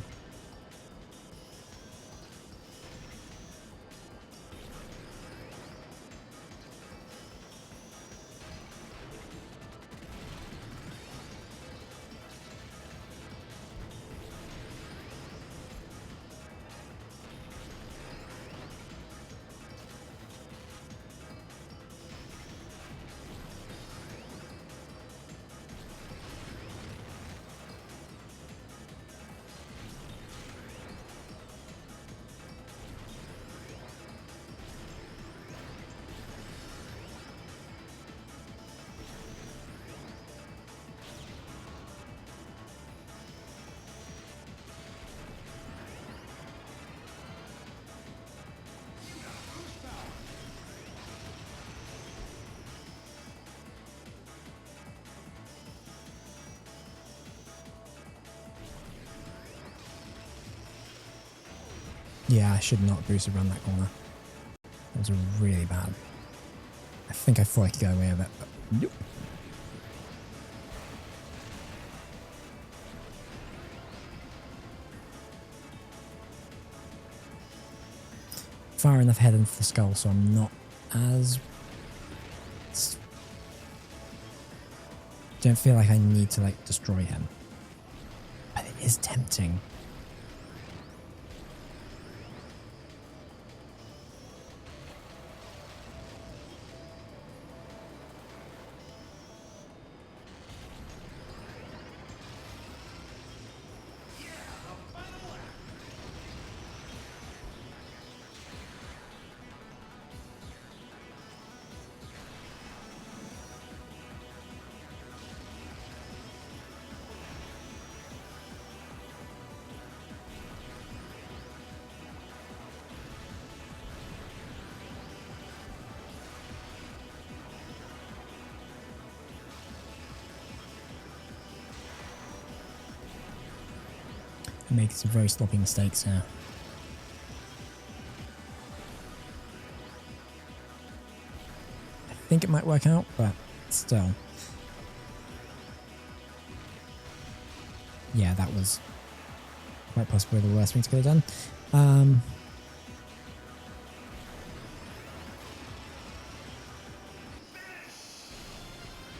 [SPEAKER 1] Yeah, I should not boost around that corner. That was really bad. I think I thought I could go away with it, but nope. Far enough ahead of the skull, so I'm not as... Don't feel like I need to like destroy him. But it is tempting. I make some very sloppy mistakes here. I think it might work out, but still. Yeah, that was quite possibly the worst thing to could have done.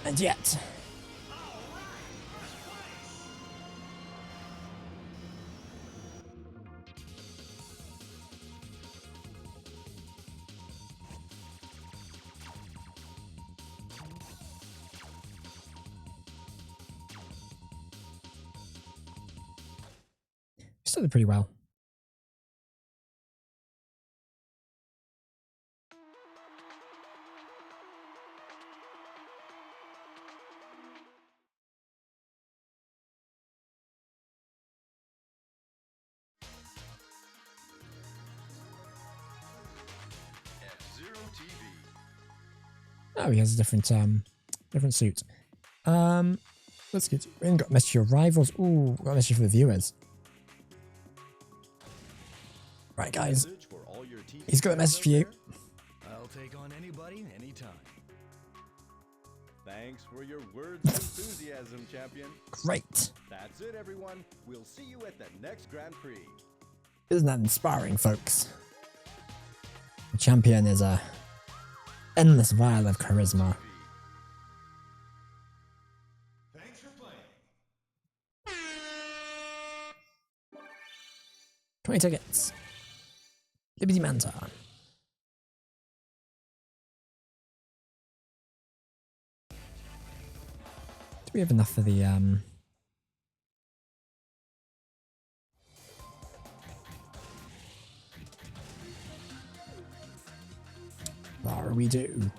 [SPEAKER 1] And yet... still did pretty well. Oh, he has a different suit. Let's get. We haven't got a message for your rivals. Ooh, got a message for the viewers. Right, guys.
[SPEAKER 3] Message for all your TV
[SPEAKER 1] He's got a
[SPEAKER 3] fans
[SPEAKER 1] message
[SPEAKER 3] out
[SPEAKER 1] for you.
[SPEAKER 3] there.
[SPEAKER 4] I'll take on anybody, anytime.
[SPEAKER 3] Thanks for your words of enthusiasm, champion.
[SPEAKER 1] Great.
[SPEAKER 3] That's it, everyone. We'll see you at the next Grand Prix.
[SPEAKER 1] Isn't that inspiring, folks? The champion is a endless vial of charisma.
[SPEAKER 2] Thanks for playing.
[SPEAKER 1] 20 tickets. Liberty Manta. Do we have enough for the There we do.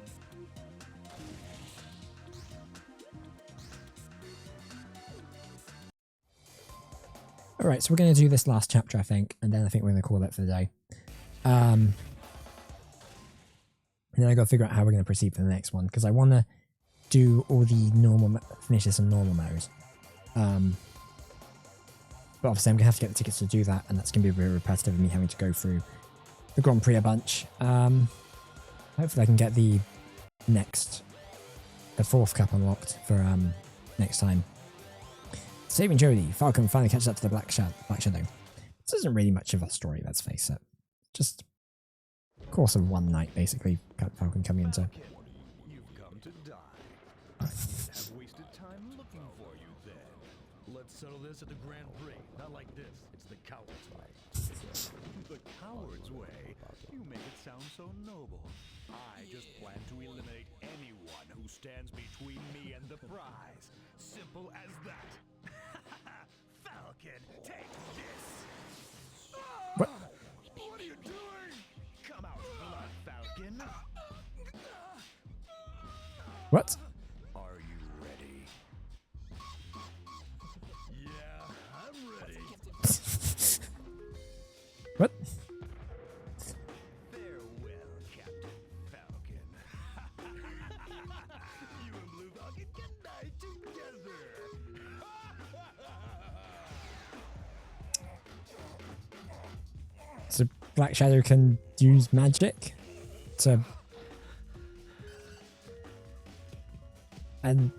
[SPEAKER 1] Alright, so we're going to do this last chapter, I think, and then I think we're going to call it for the day. And then I got to figure out how we're going to proceed for the next one, because I want to do all the normal, finish this in normal mode. But obviously I'm going to have to get the tickets to do that, and that's going to be very repetitive of me having to go through the Grand Prix a bunch. Hopefully I can get the fourth cup unlocked for next time. Saving Jodie, Falcon finally catches up to the Black Shadow. This isn't really much of a story, let's face it. Just course of one night, basically, Falcon coming into.
[SPEAKER 4] You've come to die. I wouldn't have wasted time looking for you then. Let's settle this at the Grand Prix. Not like this. It's the coward's way. The coward's way? You make it sound so noble. I just plan to eliminate anyone who stands between me and the prize. Simple as that. Falcon, take this!
[SPEAKER 1] What?
[SPEAKER 4] What are you doing? Come out, Blood Falcon.
[SPEAKER 1] What?
[SPEAKER 4] Are you ready? Yeah, I'm ready.
[SPEAKER 1] What?
[SPEAKER 4] Farewell, Captain Falcon. You and Blue Falcon can die together.
[SPEAKER 1] So Black Shadow can use magic to... And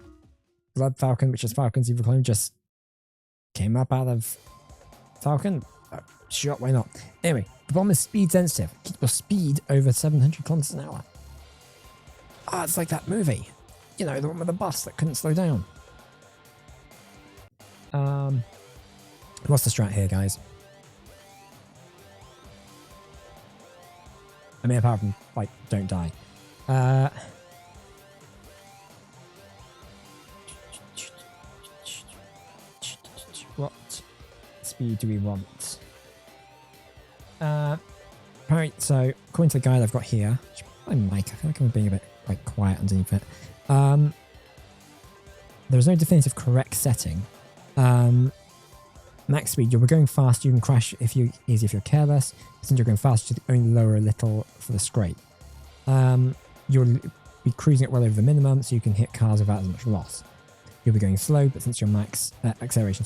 [SPEAKER 1] Blood Falcon, which is Falcon's evil clone, just came up out of Falcon. Sure, why not? Anyway, the bomb is speed sensitive. Keep your speed over 700 kilometers an hour. Ah, it's like that movie. You know, the one with the bus that couldn't slow down. What's the strat here, guys? I mean, apart from, like, don't die. What speed do we want? Right, so according to the guide I've got here, my mic, I feel like I'm being a bit like quiet underneath it. There's no definitive correct setting. Max speed, you're going fast, you can crash if you're careless. Since you're going fast, you only lower a little for the scrape. You'll be cruising at well over the minimum, so you can hit cars without as much loss. You'll be going slow, but since your max acceleration,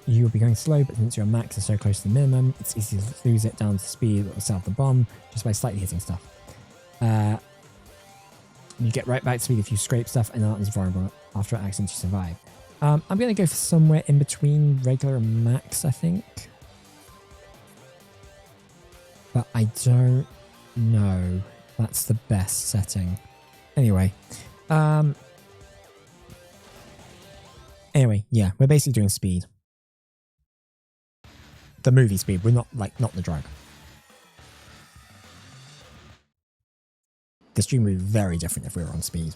[SPEAKER 1] you'll be going slow, but since your max is so close to the minimum, it's easy to lose it down to speed or south of the bomb just by slightly hitting stuff. You get right back to speed if you scrape stuff, and aren't as vulnerable after an accident to survive. I'm going to go for somewhere in between regular and max, I think. But I don't know. That's the best setting. Anyway. Anyway, yeah, we're basically doing speed. The movie speed. We're not the drug. The stream would be very different if we were on speed.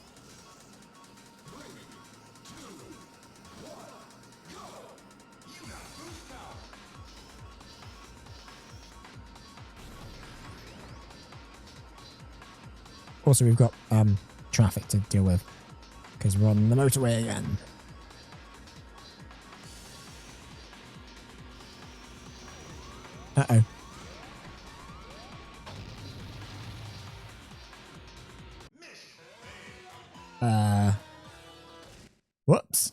[SPEAKER 1] Also, we've got traffic to deal with because we're on the motorway again. Uh-oh. Whoops.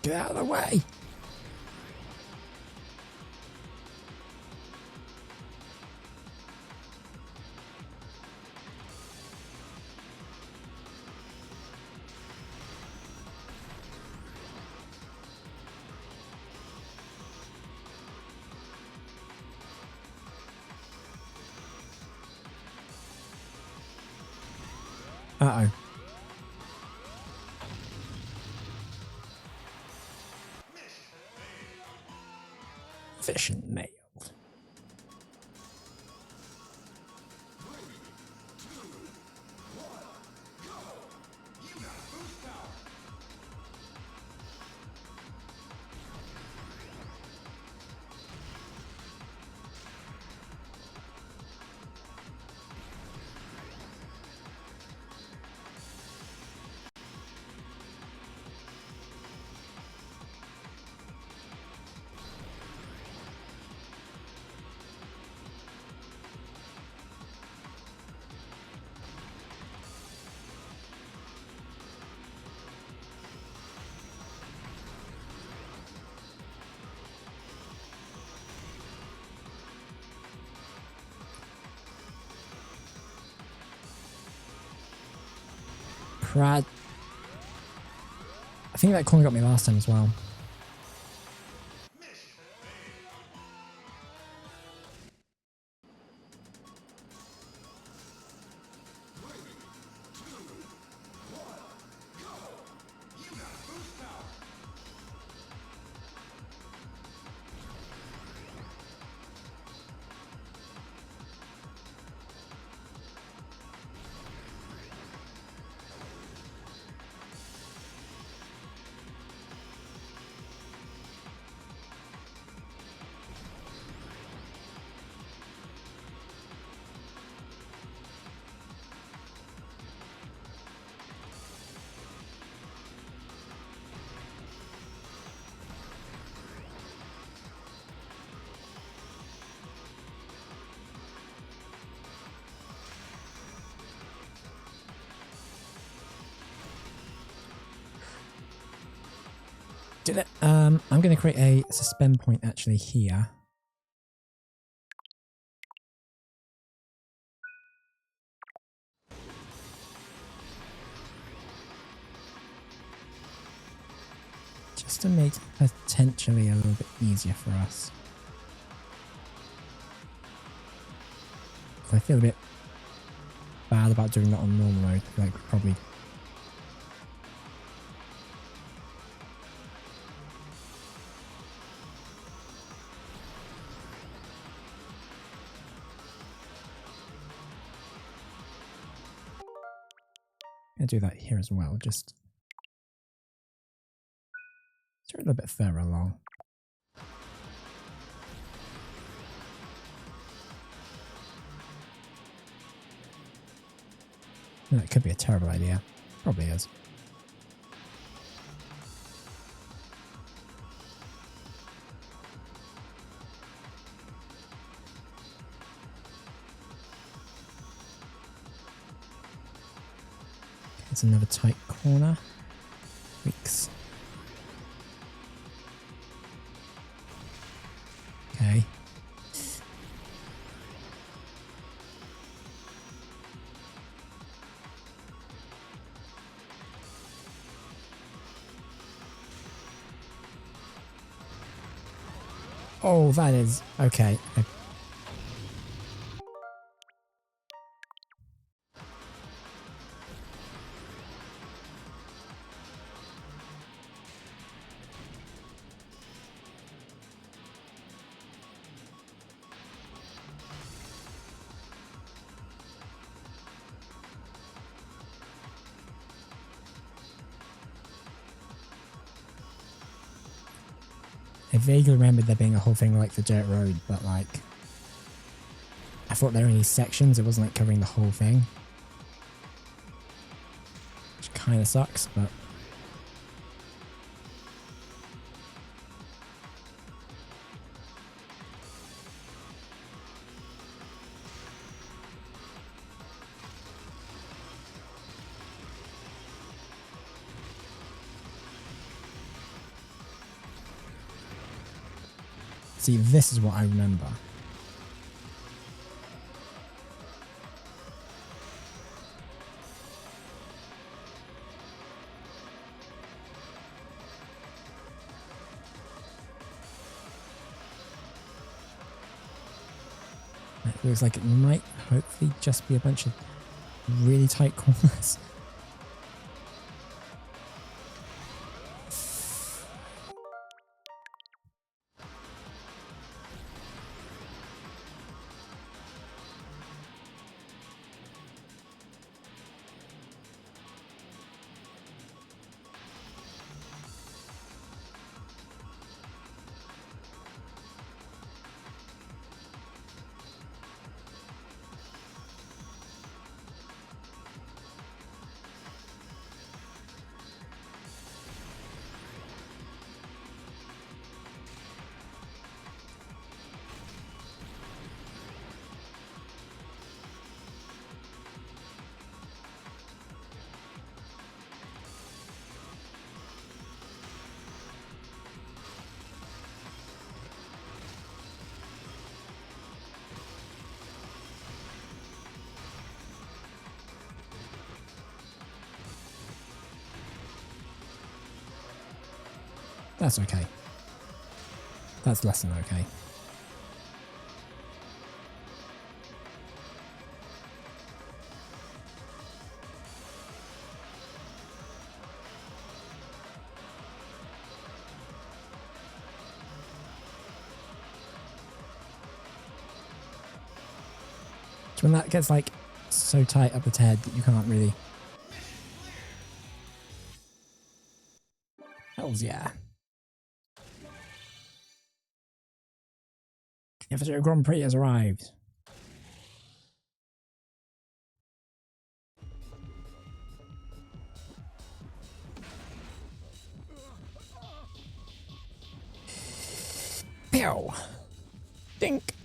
[SPEAKER 1] Get out of the way. Uh-oh. Efficient nailed. Prad. I think that corner got me last time as well. Did it? I'm going to create a suspend point actually here. Just to make it potentially a little bit easier for us. I feel a bit bad about doing that on normal mode. I feel like probably. I'm going to do that here as well. Just a little bit further along. That could be a terrible idea. Probably is. It's another tight corner. Weeks. Okay. Oh, that is okay. I vaguely remembered there being a whole thing like the dirt road, but like I thought there were only sections, it wasn't like covering the whole thing. Which kind of sucks, but see, this is what I remember. It looks like it might hopefully just be a bunch of really tight corners. That's okay. That's less than okay. So when that gets like so tight up its head that you can't really... Hells yeah. The F0 Grand Prix has arrived. Pew! Dink!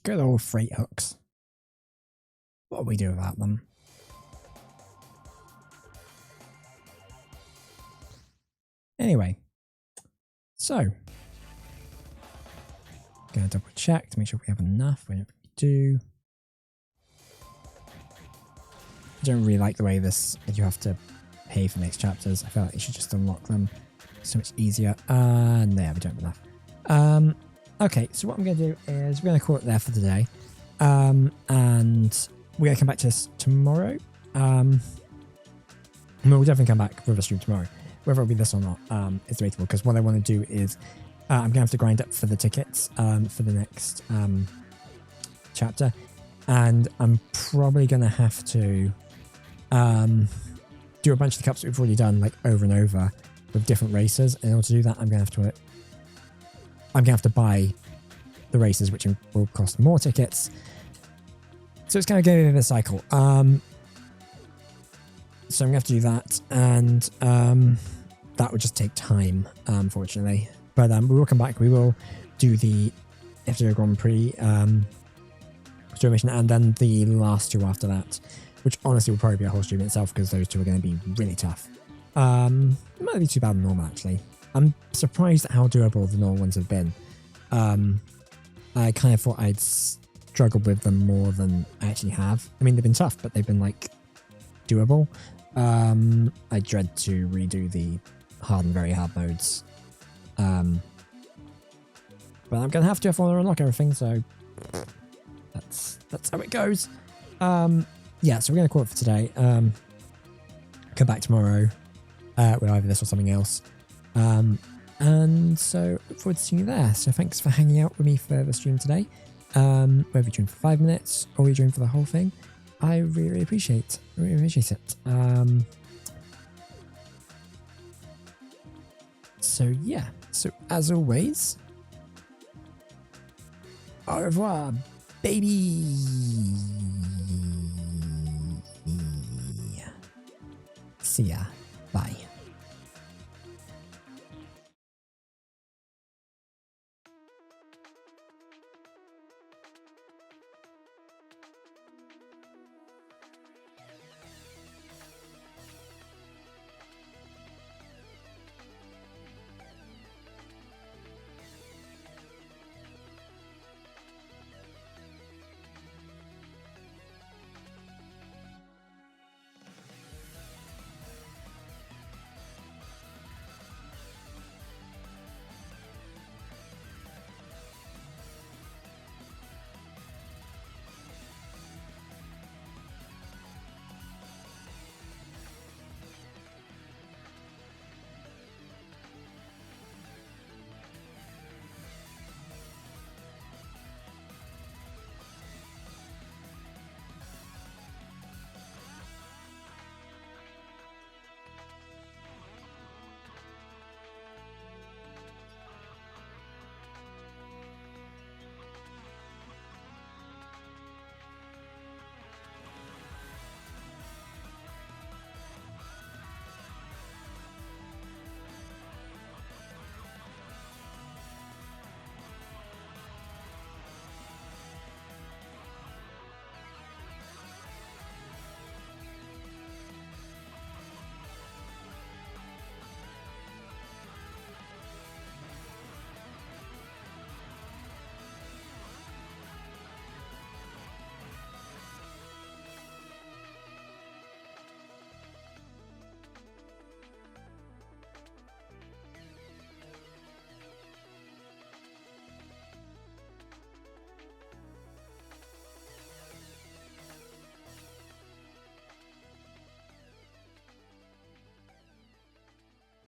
[SPEAKER 1] Good old freight hooks. What do we do about them? Anyway, so gonna double check to make sure we have enough. We do. I don't really like the way this you have to pay for next chapters. I feel like you should just unlock them so much easier. No, we don't have enough. Okay, so what I'm going to do is we're going to call it there for today. And we're going to come back to this tomorrow. We'll definitely come back with a stream tomorrow. Whether it'll be this or not is debatable, because what I want to do is I'm going to have to grind up for the tickets for the next chapter. And I'm probably going to have to do a bunch of the cups that we've already done, like over and over with different races. And in order to do that, I'm going to have to buy the races, which will cost more tickets. So it's kind of going in a cycle. So I'm going to have to do that, and that would just take time, unfortunately. But we will come back. We will do the F0 Grand Prix story mission, and then the last two after that, which honestly will probably be a whole stream in itself, because those two are going to be really tough. It might not be too bad in normal, actually. I'm surprised at how doable the normal ones have been. I kind of thought I'd struggled with them more than I actually have. I mean, they've been tough, but they've been, like, doable. I dread to redo the hard and very hard modes. But I'm going to have to if I want to unlock everything, so that's how it goes. Yeah, so we're going to call it for today. Come back tomorrow with either this or something else. And so look forward to seeing you there. So thanks for hanging out with me for the stream today. Whether you're joined for 5 minutes or you're joined for the whole thing, I really appreciate it. So yeah, so as always, au revoir, baby. See ya. Bye.